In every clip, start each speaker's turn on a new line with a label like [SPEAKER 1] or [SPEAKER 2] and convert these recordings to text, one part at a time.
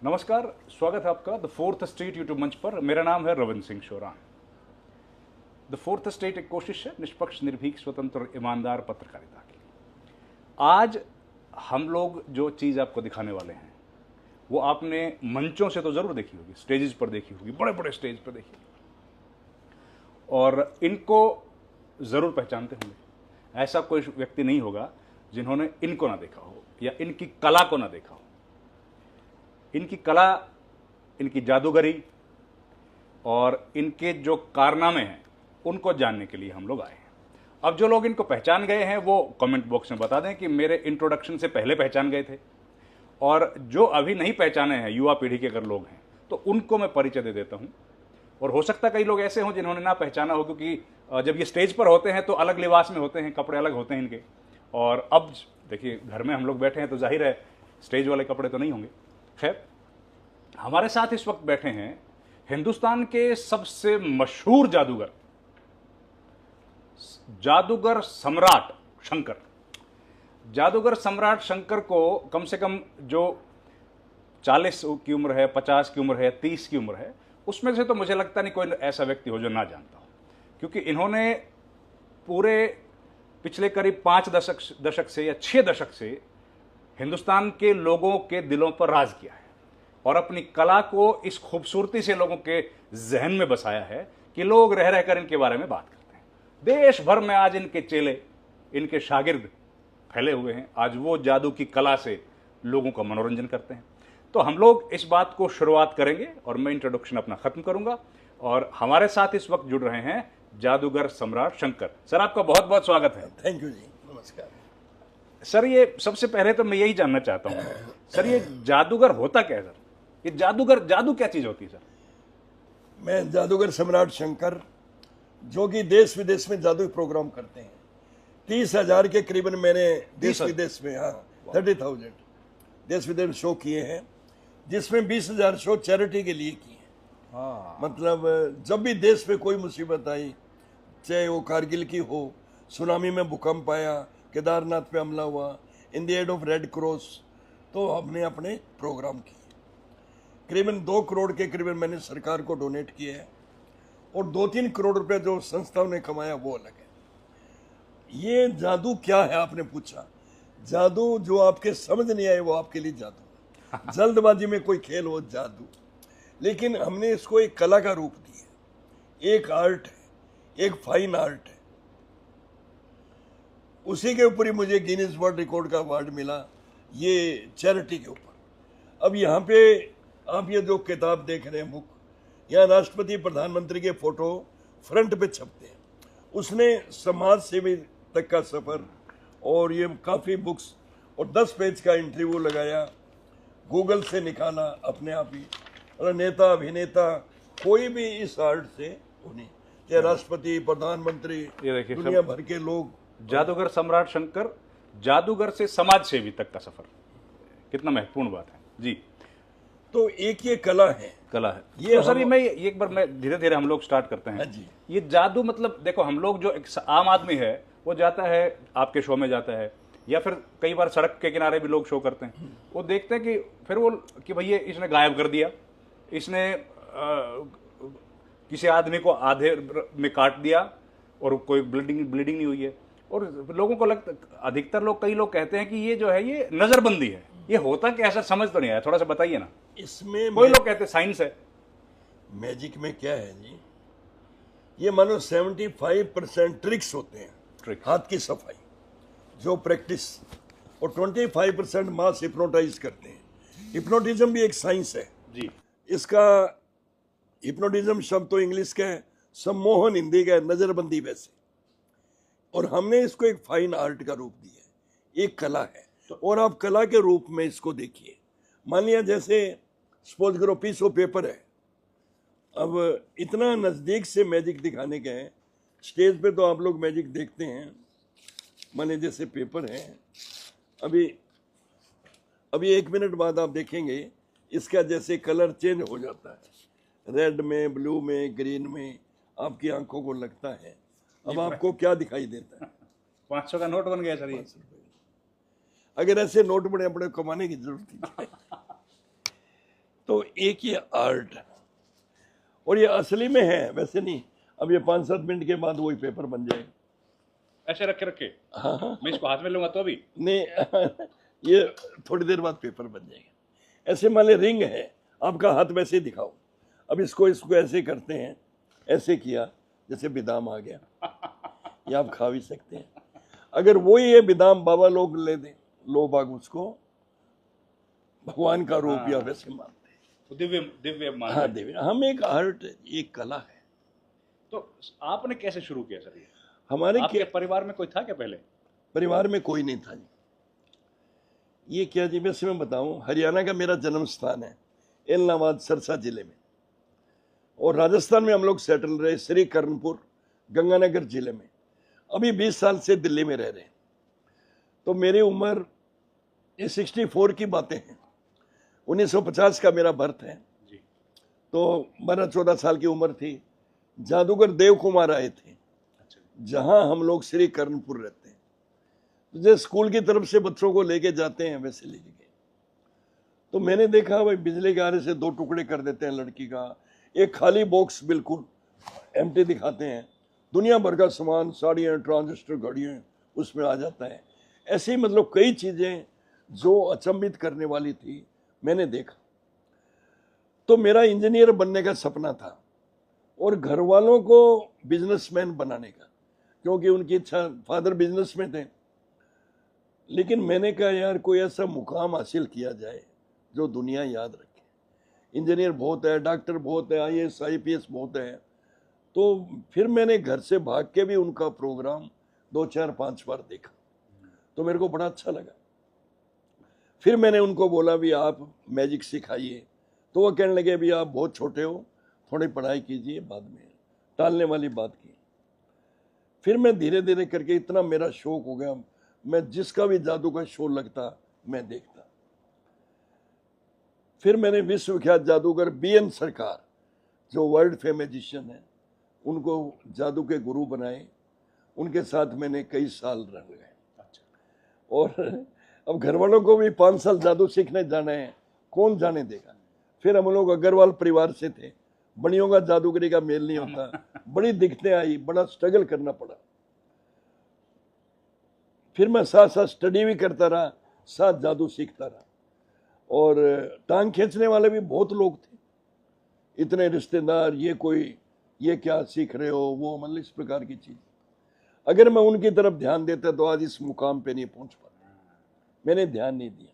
[SPEAKER 1] नमस्कार, स्वागत है आपका द फोर्थ स्टेट यूट्यूब मंच पर। मेरा नाम है Ravindra Singh Sheoran. The fourth state एक कोशिश है निष्पक्ष, निर्भीक, स्वतंत्र और ईमानदार पत्रकारिता की। आज हम लोग जो चीज़ आपको दिखाने वाले हैं वो आपने मंचों से तो ज़रूर देखी होगी, स्टेजेस पर देखी होगी, बड़े बड़े स्टेज पर देखी होगी और इनको ज़रूर पहचानते होंगे। ऐसा कोई व्यक्ति नहीं होगा जिन्होंने इनको ना देखा हो या इनकी कला को ना देखा हो। इनकी कला, इनकी जादूगरी और इनके जो कारनामे हैं उनको जानने के लिए हम लोग आए हैं। अब जो लोग इनको पहचान गए हैं वो कमेंट बॉक्स में बता दें कि मेरे इंट्रोडक्शन से पहले पहचान गए थे, और जो अभी नहीं पहचाने हैं, युवा पीढ़ी के अगर लोग हैं तो उनको मैं परिचय दे देता हूं। और हो सकता है कई लोग ऐसे हों जिन्होंने ना पहचाना हो, क्योंकि जब ये स्टेज पर होते हैं तो अलग लिबास में होते हैं, कपड़े अलग होते हैं इनके। और अब देखिए, घर में हम लोग बैठे हैं तो जाहिर है स्टेज वाले कपड़े तो नहीं होंगे। खैर, हमारे साथ इस वक्त बैठे हैं हिंदुस्तान के सबसे मशहूर जादूगर सम्राट शंकर। जादूगर सम्राट शंकर को कम से कम जो 40 की उम्र है, 50 की उम्र है, 30 की उम्र है, उसमें से तो मुझे लगता नहीं कोई ऐसा व्यक्ति हो जो ना जानता हो, क्योंकि इन्होंने पूरे पिछले करीब 5 दशक से या 6 दशक से हिंदुस्तान के लोगों के दिलों पर राज किया है और अपनी कला को इस खूबसूरती से लोगों के जहन में बसाया है कि लोग रह रहकर इनके बारे में बात करते हैं। देश भर में आज इनके चेले, इनके शागिर्द फैले हुए हैं। आज वो जादू की कला से लोगों का मनोरंजन करते हैं। तो हम लोग इस बात को शुरुआत करेंगे और मैं इंट्रोडक्शन अपना खत्म करूंगा। और हमारे साथ इस वक्त जुड़ रहे हैं जादूगर सम्राट शंकर। सर, आपका बहुत बहुत स्वागत है।
[SPEAKER 2] थैंक यू जी, नमस्कार
[SPEAKER 1] सर। ये सबसे पहले तो मैं यही जानना चाहता हूँ, सर ये जादूगर होता क्या है? सर ये जादू क्या चीज होती है? सर,
[SPEAKER 2] मैं जादूगर सम्राट शंकर, जो कि देश विदेश में जादू प्रोग्राम करते हैं। 30,000 के करीबन मैंने देश विदेश में 30,000 देश विदेश में शो किए हैं, जिसमें 20,000 शो चैरिटी के लिए किए हैं। मतलब जब भी देश में कोई मुसीबत आई, चाहे वो कारगिल की हो, सुनामी में भूकंप आया, केदारनाथ पे हमला हुआ, in the aid of red cross, तो हमने अपने प्रोग्राम किए। करीबन 2 करोड़ के करीबन मैंने सरकार को डोनेट किए हैं, और 2-3 करोड़ रुपए जो संस्थाओं ने कमाया वो अलग है। ये जादू क्या है आपने पूछा। जादू जो आपके समझ नहीं आए वो आपके लिए जादू। जल्दबाजी में कोई खेल हो जादू, लेकिन हमने इसको एक कला का रूप दिया, एक आर्ट है, एक फाइन आर्ट है। उसी के ऊपर ही मुझे गिनीज वर्ल्ड रिकॉर्ड का अवार्ड मिला, ये चैरिटी के ऊपर। अब यहाँ पे आप ये जो किताब देख रहे हैं, बुक, यहाँ राष्ट्रपति प्रधानमंत्री के फोटो फ्रंट पे छपते हैं। उसने समाज सेवी तक का सफर, और ये काफ़ी बुक्स और 10 पेज का इंटरव्यू लगाया, गूगल से निकाला अपने आप ही। और नेता, अभिनेता, कोई भी इस आर्ट से उन्हीं, चाहे राष्ट्रपति, प्रधानमंत्री, दुनिया भर के लोग।
[SPEAKER 1] जादूगर सम्राट शंकर, जादूगर से समाज सेवी तक का सफर, कितना महत्वपूर्ण बात है जी।
[SPEAKER 2] तो एक ये कला है
[SPEAKER 1] ये तो सर, मैं एक बार मैं धीरे धीरे हम लोग स्टार्ट करते हैं
[SPEAKER 2] जी।
[SPEAKER 1] ये जादू, मतलब देखो, हम लोग जो एक आम आदमी है वो जाता है आपके शो में जाता है, या फिर कई बार सड़क के किनारे भी लोग शो करते हैं, वो देखते हैं कि फिर वो कि भैया इसने गायब कर दिया, इसने किसी आदमी को आधे में काट दिया और कोई ब्लीडिंग नहीं हुई है। और लोगों को लगता, अधिकतर लोग, कई लोग कहते हैं कि ये जो है ये नजरबंदी है। ये होता क्या है सर, समझ तो नहीं आया, थोड़ा सा बताइए ना।
[SPEAKER 2] इसमें
[SPEAKER 1] कोई लोग कहते हैं साइंस है।
[SPEAKER 2] मैजिक में क्या है जी, ये मानो 75% ट्रिक्स होते हैं, हाथ की सफाई, जो प्रैक्टिस, और 25% मास हिप्नोटाइज करते हैं। हिप्नोटिज्म भी एक साइंस है
[SPEAKER 1] जी। इसका
[SPEAKER 2] हिप्नोटिज्म शब्द तो इंग्लिश का है, सम्मोहन हिंदी का है, नजरबंदी वैसे। और हमने इसको एक फाइन आर्ट का रूप दिया, एक कला है। और आप कला के रूप में इसको देखिए। मान लिया जैसे सपोज करो पीस ऑफ पेपर है, अब इतना नज़दीक से मैजिक दिखाने के हैं। स्टेज पे तो आप लोग मैजिक देखते हैं, माने जैसे पेपर है, अभी 1 मिनट बाद आप देखेंगे इसका जैसे कलर चेंज हो जाता है, रेड में, ब्लू में, ग्रीन में, आपकी आंखों को लगता है। अब आपको क्या दिखाई देता है?
[SPEAKER 1] 500 का नोट बन गया सर ये।
[SPEAKER 2] अगर ऐसे नोट बड़े अपने कमाने की जरूरत है। तो एक ये आर्ट है, और ये असली में है, वैसे नहीं। अब ये 5-7 मिनट के बाद वही पेपर बन जाएगा।
[SPEAKER 1] ऐसे रखे रखे
[SPEAKER 2] हाँ हाँ,
[SPEAKER 1] मैं इसको हाथ में लूंगा तो अभी
[SPEAKER 2] नहीं ये थोड़ी देर बाद पेपर बन जाएगा। ऐसे मान ली रिंग है, आपका हाथ वैसे ही दिखाओ। अब इसको ऐसे करते हैं, ऐसे किया जैसे बादाम आ गया, ये आप खा भी सकते हैं। अगर वो ये बादाम बाबा लोग ले दें, लोग बाग उसको भगवान का रूप या वैसे मानते हैं,
[SPEAKER 1] तो दिव्य दिव्य मान
[SPEAKER 2] हाँ देवी। हम एक आर्ट, एक कला है।
[SPEAKER 1] तो आपने कैसे शुरू किया सर ये?
[SPEAKER 2] हमारे
[SPEAKER 1] आपके परिवार में कोई था क्या पहले?
[SPEAKER 2] परिवार में कोई नहीं था जी। ये क्या जी, वैसे मैं बताऊं, हरियाणा का मेरा जन्म स्थान है एलनाबाद सरसा जिले में, और राजस्थान में हम लोग सेटल रहे श्री कर्णपुर गंगानगर जिले में। अभी 20 साल से दिल्ली में रह रहे हैं। तो मेरी उम्र ये 64 की बातें हैं, 1950 का मेरा बर्थ है
[SPEAKER 1] जी।
[SPEAKER 2] तो 12-14 साल की उम्र थी। जादूगर देव कुमार आए थे,
[SPEAKER 1] अच्छा।
[SPEAKER 2] जहां हम लोग श्री कर्णपुर रहते हैं। तो जैसे स्कूल की तरफ से बच्चों को लेके जाते हैं वैसे लेके गए। तो मैंने देखा भाई बिजली के आरे से 2 टुकड़े कर देते हैं लड़की का, एक खाली बॉक्स बिल्कुल एम्प्टी दिखाते हैं, दुनिया भर का सामान, साड़ियाँ, ट्रांजिस्टर, घड़ियाँ उसमें आ जाता है। ऐसे ही मतलब कई चीज़ें जो अचंभित करने वाली थी मैंने देखा। तो मेरा इंजीनियर बनने का सपना था और घर वालों को बिजनेसमैन बनाने का, क्योंकि उनकी इच्छा, फादर बिजनेस में थे। लेकिन मैंने कहा यार कोई ऐसा मुकाम हासिल किया जाए जो दुनिया याद रखे। इंजीनियर बहुत है, डॉक्टर बहुत है, IAS IPS बहुत है। तो फिर मैंने घर से भाग के भी उनका प्रोग्राम 2-4-5 बार देखा, तो मेरे को बड़ा अच्छा लगा। फिर मैंने उनको बोला भी आप मैजिक सिखाइए, तो वो कहने लगे भी आप बहुत छोटे हो, थोड़ी पढ़ाई कीजिए, बाद में टालने वाली बात की। फिर मैं धीरे धीरे करके इतना मेरा शौक हो गया, मैं जिसका भी जादू का शो लगता मैं देखता। फिर मैंने विश्वविख्यात जादूगर BN सरकार, जो वर्ल्ड फेम मैजिशियन है, उनको जादू के गुरु बनाए। उनके साथ मैंने कई साल रह गए।
[SPEAKER 1] अच्छा।
[SPEAKER 2] और अब घर वालों को भी 5 साल जादू सीखने जाना है, कौन जाने देगा। फिर हम लोग अग्रवाल परिवार से थे, बड़ियों का जादूगरी का मेल नहीं होता, बड़ी दिक्कतें आई, बड़ा स्ट्रगल करना पड़ा। फिर मैं साथ साथ स्टडी भी करता रहा, साथ जादू सीखता रहा। और टांग खींचने वाले भी बहुत लोग थे, इतने रिश्तेदार, ये क्या सीख रहे हो, वो मतलब इस प्रकार की चीज। अगर मैं उनकी तरफ ध्यान देता तो आज इस मुकाम पे नहीं पहुंच पाता। मैंने ध्यान नहीं दिया,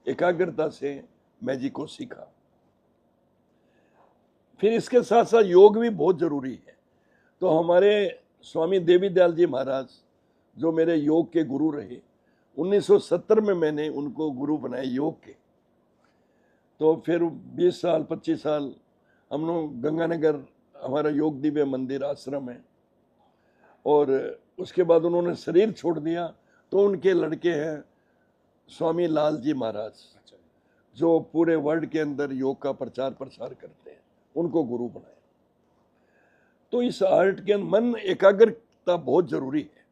[SPEAKER 2] एकाग्रता से मैजिक को सीखा। फिर इसके साथ साथ योग भी बहुत जरूरी है। तो हमारे स्वामी देवी दयाल जी महाराज, जो मेरे योग के गुरु रहे, 1970 में मैंने उनको गुरु बनाए योग के। तो फिर 20 साल 25 साल हम लोग गंगानगर, हमारा योग दिव्य मंदिर आश्रम है। और उसके बाद उन्होंने शरीर छोड़ दिया, तो उनके लड़के हैं स्वामी लाल जी महाराज,
[SPEAKER 1] अच्छा।
[SPEAKER 2] जो पूरे वर्ल्ड के अंदर योग का प्रचार प्रसार करते हैं, उनको गुरु बनाया। तो इस आर्ट के मन एकाग्रता बहुत जरूरी है,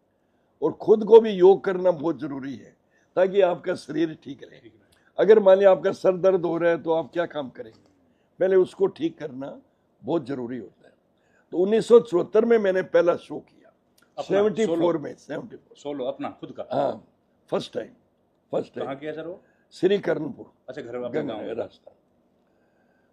[SPEAKER 2] और खुद को भी योग करना बहुत जरूरी है, ताकि आपका शरीर ठीक रहे। अगर मान लिया आपका सर दर्द हो रहा है तो आप क्या काम करेंगे, पहले उसको ठीक करना बहुत जरूरी होता है। तो 1974 में मैंने पहला शो किया, 74 में, 74
[SPEAKER 1] सोलो अपना खुद का।
[SPEAKER 2] हाँ, फर्स्ट टाइम।
[SPEAKER 1] कहाँ किया सर वो?
[SPEAKER 2] श्री कर्णपुर,
[SPEAKER 1] अच्छा, घर में
[SPEAKER 2] राजस्थान।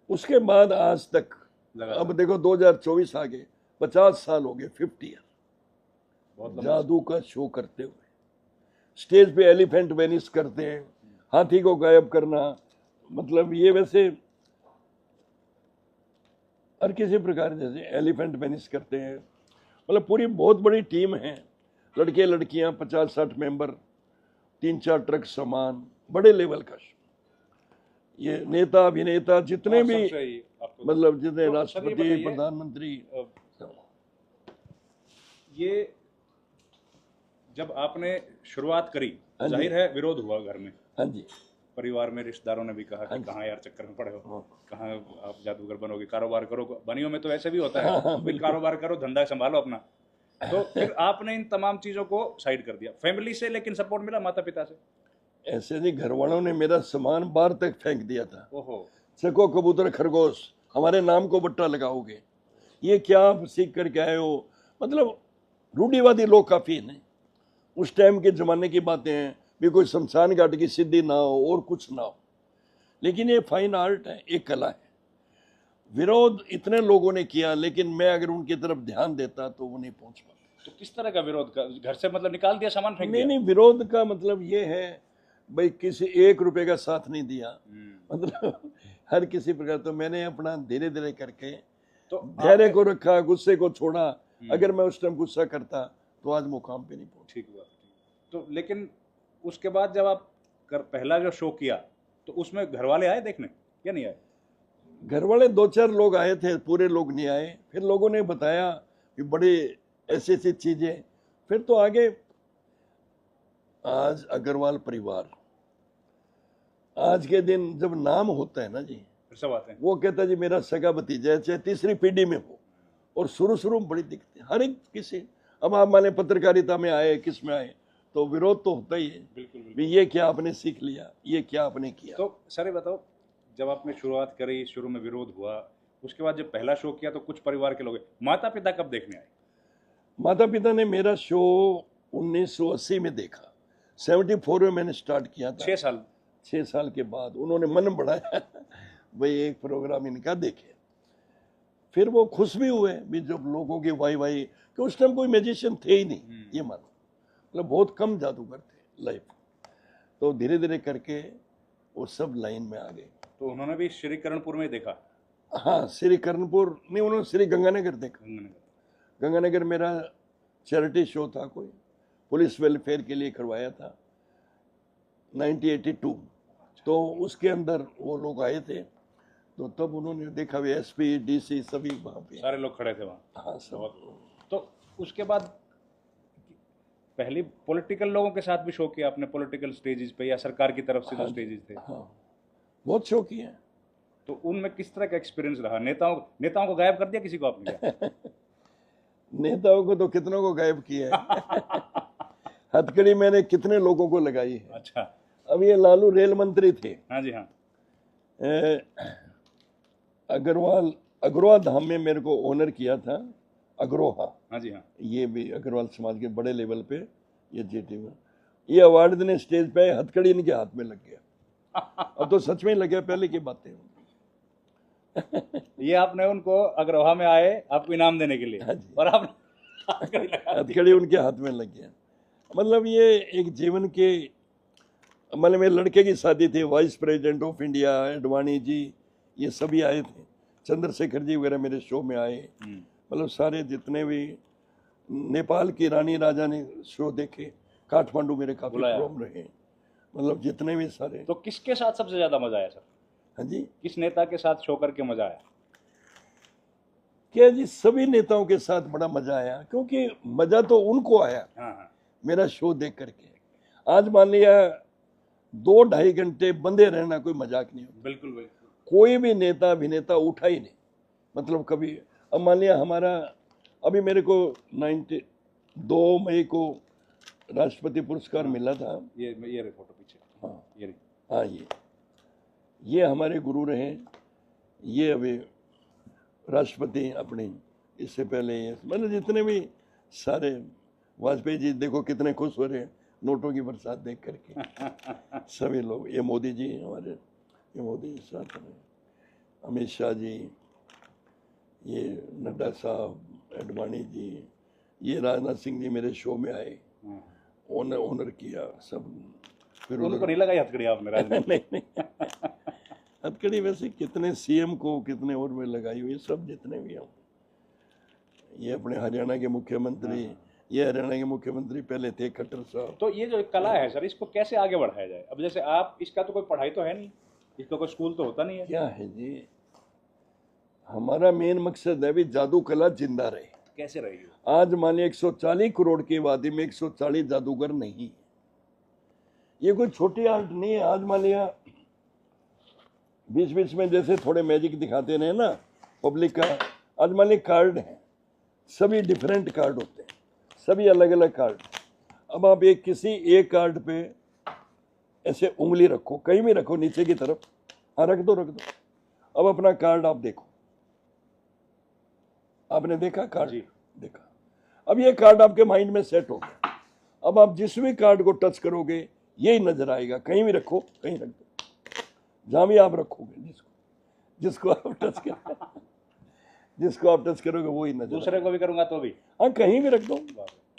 [SPEAKER 2] उसके बाद आज तक, अब देखो 2024 आ गए, 50 साल हो गए, 50 ईयर जादू का शो करते हुए। स्टेज पे एलिफेंट वेनिस करते हैं, हाथी को गायब करना, मतलब ये वैसे हर किसी प्रकार, जैसे एलिफेंट वेनिस करते हैं, मतलब पूरी बहुत बड़ी टीम है, लड़के लड़कियां 50-60 मेंबर, 3-4 ट्रक सामान, बड़े लेवल का शो। ये नेता अभिनेता जितने भी, मतलब जितने राष्ट्रपति, प्रधानमंत्री।
[SPEAKER 1] ये जब आपने शुरुआत करी, जाहिर है विरोध हुआ घर में।
[SPEAKER 2] हाँ जी।
[SPEAKER 1] परिवार में रिश्तेदारों ने भी कहा कि कहाँ यार चक्कर में पड़े हो, कहाँ आप जादूगर बनोगे, कारोबार करो। बनियों में तो ऐसे भी होता है, कारोबार करो, धंधा संभालो अपना। तो फिर आपने इन तमाम चीजों को साइड कर दिया। फैमिली से लेकिन सपोर्ट मिला, माता पिता से?
[SPEAKER 2] ऐसे नहीं, घर वालों ने मेरा सामान बाहर तक फेंक दिया था।
[SPEAKER 1] ओहो।
[SPEAKER 2] चको कबूतर खरगोश, हमारे नाम को बट्टा लगाओगे, ये क्या आप सीख करके आए हो। मतलब रूढ़िवादी लोग काफ़ी हैं। उस टाइम के ज़माने की बातें हैं भी, कोई शमशान घाट की सिद्धि ना हो और कुछ ना हो, लेकिन ये फाइन आर्ट है, एक कला है। विरोध इतने लोगों ने किया, लेकिन मैं अगर उनकी तरफ ध्यान देता तो वो नहीं पहुंच पाता।
[SPEAKER 1] तो किस तरह का विरोध का? घर से मतलब निकाल दिया, सामान फेंक
[SPEAKER 2] नहीं
[SPEAKER 1] दिया?
[SPEAKER 2] नहीं, विरोध का मतलब ये है भाई, किसी 1 रुपए का साथ नहीं दिया, मतलब हर किसी प्रकार। तो मैंने अपना धीरे धीरे करके
[SPEAKER 1] तो
[SPEAKER 2] धैर्य को रखा, गुस्से को छोड़ा। अगर मैं उस टाइम गुस्सा करता तो आज मुकाम पे नहीं पहुंचा।
[SPEAKER 1] ठीक हुआ। तो लेकिन उसके बाद जब आप पहला जो शो किया तो उसमें घर वाले आए देखने या नहीं आए?
[SPEAKER 2] घर वाले 2-4 लोग आए थे, पूरे लोग नहीं आए। फिर लोगों ने बताया कि बड़ी ऐसी ऐसी चीजें। फिर तो आगे आज अग्रवाल परिवार, आज के दिन जब नाम होता है ना जी,
[SPEAKER 1] फिर सब आते हैं।
[SPEAKER 2] वो कहता है जी मेरा सगा भतीजा है, चाहे तीसरी पीढ़ी में हो। और शुरू में बड़ी दिक्कत है हर एक किसी। अब आप माने पत्रकारिता में आए, किस में आए, तो विरोध तो होता ही है।
[SPEAKER 1] बिल्कुल बिल्कुल।
[SPEAKER 2] भी ये क्या आपने सीख लिया, ये क्या आपने किया।
[SPEAKER 1] तो सर ये बताओ, जब आपने शुरुआत करी, शुरू में विरोध हुआ, उसके बाद जब पहला शो किया तो कुछ परिवार के लोग, माता पिता कब देखने आए?
[SPEAKER 2] माता पिता ने मेरा शो 1980 में देखा। 74 में मैंने स्टार्ट किया था। 6 साल के बाद उन्होंने मन बढ़ाया भाई एक प्रोग्राम इनका देखे। फिर वो खुश भी हुए भी, जब लोगों की वाई कि उस टाइम कोई मैजिशियन थे ही नहीं, ये मानो, मतलब बहुत कम जादूगर थे लाइफ। तो धीरे धीरे करके वो सब लाइन में आ गए।
[SPEAKER 1] तो उन्होंने भी श्री करणपुर में देखा?
[SPEAKER 2] हाँ, श्री करणपुर नहीं, उन्होंने श्री गंगानगर देखा। गंगानगर मेरा चैरिटी शो था, कोई पुलिस वेलफेयर के लिए करवाया था 1982। तो उसके अंदर वो लोग आए थे, तो तब उन्होंने देखा, वे एसपी डीसी सभी वहाँ पे,
[SPEAKER 1] सारे लोग खड़े थे वहाँ।
[SPEAKER 2] हाँ सब।
[SPEAKER 1] तो उसके बाद पहले पॉलिटिकल लोगों के साथ भी शो किया आपने, पॉलिटिकल स्टेजेस पे या सरकार की तरफ से जो स्टेजेस थे?
[SPEAKER 2] हाँ, बहुत शो किए हैं।
[SPEAKER 1] तो उनमें किस तरह का एक्सपीरियंस रहा? नेताओं को गायब कर दिया किसी को आपने क्या?
[SPEAKER 2] नेताओं को तो कितनों को गायब किया है हथकड़ी मैंने कितने लोगों को लगाई है।
[SPEAKER 1] अच्छा।
[SPEAKER 2] अब ये लालू रेल मंत्री थे।
[SPEAKER 1] हाँ जी हाँ।
[SPEAKER 2] अग्रवाल धाम में मेरे को ऑनर किया था, अग्रोहा।
[SPEAKER 1] हाँ जी हाँ।
[SPEAKER 2] ये भी अग्रवाल समाज के बड़े लेवल पे ये जीती में, ये अवार्ड देने स्टेज पे हथकड़ी इनके हाथ में लग गया। अब तो सच में लग गया, पहले की बातें
[SPEAKER 1] ये आपने उनको अग्रोहा में आए आपको इनाम देने के लिए,
[SPEAKER 2] हाँ जी,
[SPEAKER 1] और आप
[SPEAKER 2] हथकड़ी उनके हाथ में लग गया। मतलब ये एक जीवन के, मतलब मेरे लड़के की शादी थी, vice president of India Advani जी, ये सभी आए थे, चंद्रशेखर जी वगैरह मेरे शो में आए। मतलब सारे जितने भी, नेपाल की रानी राजा ने शो देखे, काठमांडू मेरे काफी प्रोग्राम रहे, मतलब जितने भी सारे।
[SPEAKER 1] तो किसके साथ सबसे ज्यादा मजा आया सर?
[SPEAKER 2] हाँ जी,
[SPEAKER 1] किस नेता के साथ शो करके मजा आया?
[SPEAKER 2] क्या जी, सभी नेताओं के साथ बड़ा मजा आया, क्योंकि मजा तो उनको आया।
[SPEAKER 1] हाँ।
[SPEAKER 2] मेरा शो देख करके। आज मान लिया 2-2.5 घंटे बंदे रहना कोई मजाक नहीं होता।
[SPEAKER 1] बिल्कुल बिल्कुल।
[SPEAKER 2] कोई भी नेता अभिनेता उठा ही नहीं, मतलब कभी। अब मान लिया हमारा, अभी मेरे को 2 मई को राष्ट्रपति पुरस्कार मिला था।
[SPEAKER 1] ये रही फोटो पीछे।
[SPEAKER 2] हाँ
[SPEAKER 1] ये रही।
[SPEAKER 2] हाँ, ये हमारे गुरु रहे। ये अभी राष्ट्रपति अपने, इससे पहले ये मतलब जितने भी सारे, वाजपेयी जी देखो कितने खुश हो रहे हैं नोटों की बरसात देख करके सभी लोग। ये मोदी जी हमारे, ये मोदी साथ में, अमित शाह जी, ये नड्डा साहब, एडवाणी जी, ये राजनाथ सिंह जी मेरे शो में आए, ऑनर किया सब। फिर
[SPEAKER 1] उनको नहीं लगाई हथकड़ी आपने राजनीति?
[SPEAKER 2] नहीं हथकड़ी वैसे कितने सीएम को, कितने और में लगाई हुई, सब जितने भी हैं। ये अपने हरियाणा के मुख्यमंत्री, ये हरियाणा के मुख्यमंत्री पहले थे खट्टर साहब।
[SPEAKER 1] तो ये जो कला है सर, इसको कैसे आगे बढ़ाया जाए? अब जैसे आप, इसका तो कोई पढ़ाई तो है नहीं, इसका कोई स्कूल तो होता नहीं है।
[SPEAKER 2] क्या है जी, हमारा मेन मकसद है भी जादू कला जिंदा रहे।
[SPEAKER 1] कैसे रहेगी?
[SPEAKER 2] आज मान लिया 140 करोड़ की आबादी में 140 जादूगर नहीं, ये कोई छोटी आर्ट नहीं है। आज मान लिया बीच बीच में जैसे थोड़े मैजिक दिखाते रहे ना पब्लिक का, आज मान लिया कार्ड है, सभी डिफरेंट कार्ड होते हैं, सभी अलग अलग कार्ड। अब आप किसी एक कार्ड पे ऐसे उंगली रखो, कहीं भी रखो नीचे की तरफ, हाँ रख दो, अब अपना कार्ड आप देखो, आपने देखा कार्ड?
[SPEAKER 1] जी।
[SPEAKER 2] देखा। अब ये कार्ड आपके माइंड में सेट हो गया। अब आप जिस भी कार्ड को टच करोगे यही नजर आएगा। कहीं भी रखो, कहीं रख दो, जहां भी आप रखोगे, जिसको आप टच कर जिसको आप टच करोगे वही नजर
[SPEAKER 1] दूसरे को भी करूंगा तो भी?
[SPEAKER 2] हाँ, कहीं भी रख दो,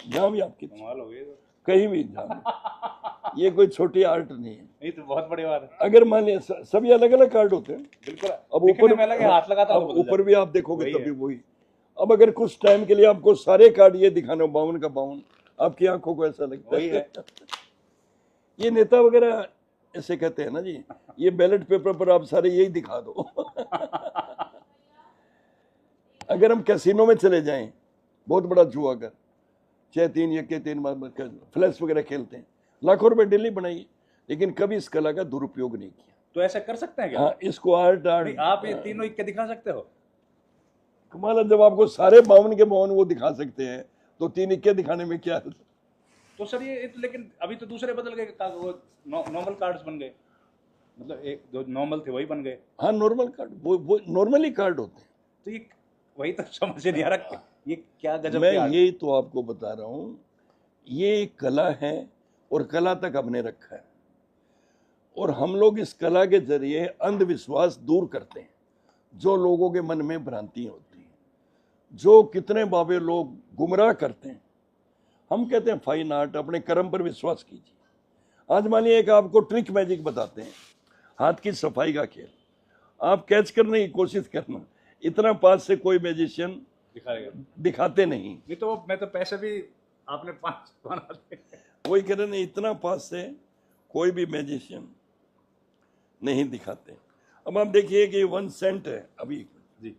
[SPEAKER 2] जहां भी आपकी,
[SPEAKER 1] कमाल हो गई।
[SPEAKER 2] कहीं भी, जहां भी। ये कोई छोटी आर्ट नहीं है।
[SPEAKER 1] ये तो बहुत बड़ी बात है।
[SPEAKER 2] अगर मान लिया सभी अलग अलग कार्ड होते हैं,
[SPEAKER 1] बिल्कुल।
[SPEAKER 2] अब ऊपर
[SPEAKER 1] हाथ लगाता
[SPEAKER 2] अब ऊपर भी आप देखोगे तभी वही। अब अगर कुछ टाइम के लिए आपको सारे कार्ड ये दिखाने 52 का 52, आपकी आंखों को ऐसा लगता है। ये नेता वगैरह ऐसे कहते हैं ना जी, ये बैलेट पेपर पर आप सारे यही दिखा दो। अगर हम कैसीनो में चले जाएं, बहुत बड़ा जुआ कर, 6-3 यक्के 3 फ्लैश वगैरह खेलते हैं, लाखों रुपए डेली बनाइए, लेकिन कभी इस कला का दुरुपयोग नहीं किया।
[SPEAKER 1] तो ऐसा कर सकते हैं क्या?
[SPEAKER 2] हाँ, इसको आर्ट
[SPEAKER 1] आप ये तीनों इक्के दिखा सकते हो?
[SPEAKER 2] कमाल है, जब आपको सारे 52 के 52 वो दिखा सकते हैं तो 3 इक्के दिखाने में क्या है?
[SPEAKER 1] तो सर ये तो, लेकिन अभी तो दूसरे बदल गए, वो नॉर्मल कार्ड्स बन गए, मतलब एक जो नॉर्मल थे वही बन गए।
[SPEAKER 2] हाँ, नॉर्मल कार्ड, वो नॉर्मली कार्ड होते हैं।
[SPEAKER 1] तो ये वही तो समझ नहीं आ रहा, ये क्या गजब।
[SPEAKER 2] मैं यही तो आपको बता रहा हूँ, ये एक कला है और कला तक हमने रखा है, और हम लोग इस कला के जरिए अंधविश्वास दूर करते हैं। जो लोगों के मन में भ्रांति होती है, जो कितने बाबे लोग गुमराह करते हैं, हम कहते हैं फाइन आर्ट, अपने कर्म पर विश्वास कीजिए। आज मानिए एक आपको ट्रिक मैजिक बताते हैं, हाथ की सफाई का खेल, आप कैच करने की कोशिश करना, इतना पास से कोई मैजिशियन दिखाते नहीं
[SPEAKER 1] तो मैं तो पैसे भी आपने 5 बना दिए।
[SPEAKER 2] वही कह रहे नहीं, इतना पास से कोई भी मैजिशियन नहीं दिखाते। अब आप देखिए कि 1 सेंट है अभी।
[SPEAKER 1] जी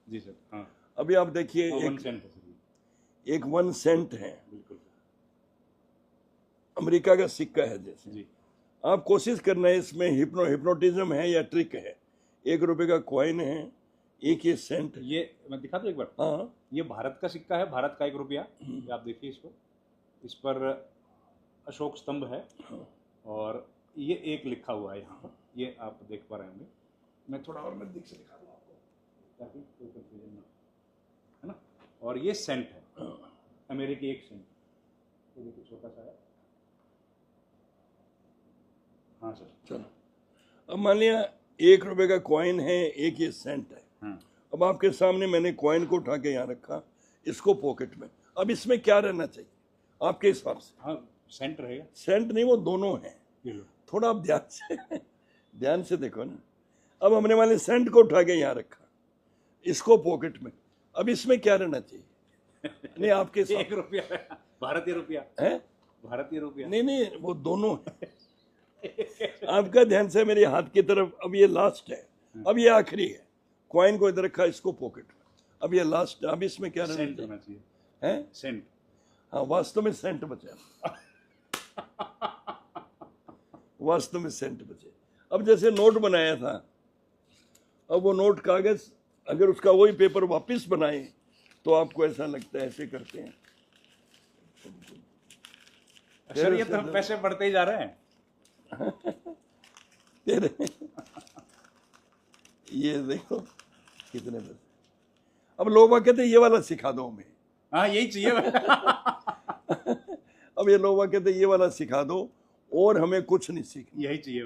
[SPEAKER 1] जी सर। हाँ,
[SPEAKER 2] अभी आप देखिए एक 1 सेंट है,
[SPEAKER 1] बिल्कुल
[SPEAKER 2] अमेरिका का सिक्का है जैसे।
[SPEAKER 1] जी।
[SPEAKER 2] आप कोशिश करना है इसमें हिप्नोटिज्म है या ट्रिक है। 1 रुपए का कॉइन है, एक ये सेंट।
[SPEAKER 1] ये मैं दिखा दूं एक बार?
[SPEAKER 2] हाँ,
[SPEAKER 1] ये भारत का सिक्का है, भारत का 1 रुपया। ये आप देखिए इसको, इस पर अशोक स्तंभ है।
[SPEAKER 2] हाँ।
[SPEAKER 1] और ये 1 लिखा हुआ है यहाँ पर, ये आप देख पा रहे होंगे। मैं थोड़ा और नजदीक से दिखा दूँ आपको ताकि कोई कंफ्यूजन ना हो, है ना। और ये सेंट है, अमेरिकी 1 सेंट। ये देखिए छोटा सा है। हाँ सर।
[SPEAKER 2] चलो, अब मान लिया 1 रुपए का कॉइन है, एक ये सेंट है। अब आपके सामने मैंने कॉइन को उठा के यहाँ रखा, इसको पॉकेट में। अब इसमें क्या रहना चाहिए आपके हिसाब से?
[SPEAKER 1] हाँ, सेंट रहेगा।
[SPEAKER 2] सेंट नहीं, वो दोनों हैं। थोड़ा आप ध्यान से देखो ना। अब हमने वाले सेंट को उठा के यहाँ रखा, इसको पॉकेट में। अब इसमें क्या रहना चाहिए? नहीं, आपके
[SPEAKER 1] 1 रुपया भारतीय रुपया
[SPEAKER 2] है,
[SPEAKER 1] भारतीय रुपया
[SPEAKER 2] नहीं, वो दोनों है। आपका ध्यान से मेरे हाथ की तरफ। अब ये लास्ट है, अब ये आखिरी है। कॉइन को इधर रखा, इसको पॉकेट में। अब ये लास्ट है, अब इसमें क्या रहना चाहिए? है
[SPEAKER 1] सेंट।
[SPEAKER 2] हाँ, वास्तव में सेंट बचा। वास्तव में सेंट बचे। अब जैसे नोट बनाया था, अब वो नोट कागज अगर उसका वही पेपर वापस बनाए तो आपको ऐसा लगता है ऐसे करते हैं।
[SPEAKER 1] सर ये तो पैसे बढ़ते ही जा रहे हैं।
[SPEAKER 2] तेरे ये देखो कितने पैसे। अब लोग कहते हैं ये वाला सिखा दो हमें।
[SPEAKER 1] हाँ, यही चाहिए।
[SPEAKER 2] अब ये लोग कहते हैं ये वाला सिखा दो और हमें कुछ नहीं सीखना,
[SPEAKER 1] यही चाहिए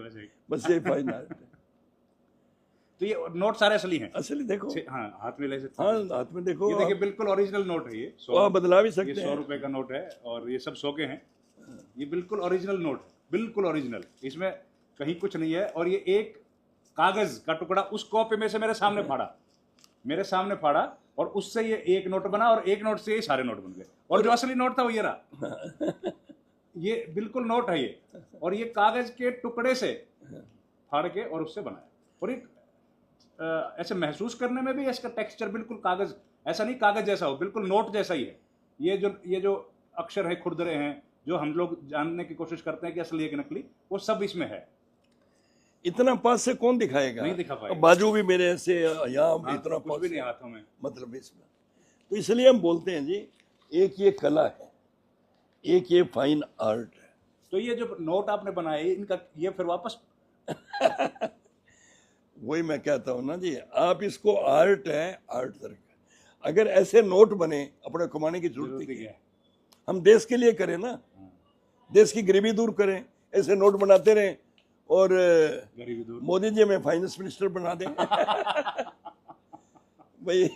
[SPEAKER 2] बस ये फाइन आर्ट है।
[SPEAKER 1] तो ये नोट सारे असली हैं?
[SPEAKER 2] असली देखो।
[SPEAKER 1] हाँ, हाथ में ले सकते
[SPEAKER 2] हाँ, हाथ में देखो।
[SPEAKER 1] ये देखिए बिल्कुल ओरिजिनल नोट है ये।
[SPEAKER 2] आप बदला भी सकते हैं।
[SPEAKER 1] 100 रुपए का नोट है और ये सब 100 के हैं। ये बिल्कुल ओरिजिनल नोट है, बिल्कुल ओरिजिनल, इसमें कहीं कुछ नहीं है। और ये एक कागज का टुकड़ा उस कॉपी में से मेरे सामने फाड़ा और उससे ये 1 नोट बना और 1 नोट से ये सारे नोट बन गए। और जो असली नोट था वो ये रहा। ये बिल्कुल नोट है ये, और ये कागज के टुकड़े से फाड़ के और उससे बनाया। और एक ऐसे महसूस करने में भी इसका टेक्सचर बिल्कुल कागज, ऐसा नहीं कागज जैसा हो, बिल्कुल नोट जैसा ही है। ये जो अक्षर है, खुरदरे हैं, जो हम लोग जानने की कोशिश करते हैं कि असली है कि नकली, वो सब इसमें है।
[SPEAKER 2] इतना पास से कौन दिखाएगा?
[SPEAKER 1] नहीं दिखा पाएगा।
[SPEAKER 2] बाजू भी मेरे ऐसे यहाँ इतना
[SPEAKER 1] कुछ भी नहीं हाथों में,
[SPEAKER 2] मतलब इसमें। तो इसलिए हम बोलते हैं जी, एक ये कला है, एक ये फाइन आर्ट है।
[SPEAKER 1] तो ये जो नोट आपने बनाए इनका, ये फिर वापस
[SPEAKER 2] वही मैं कहता हूँ ना जी, आप इसको आर्ट है, आर्ट तरह का। अगर ऐसे नोट बने, अपने कमाने की जरूरत नहीं है। हम देश के लिए करें ना, देश की गरीबी दूर करें, ऐसे नोट बनाते रहें और मोदी जी में फाइनेंस मिनिस्टर बना दें। भाई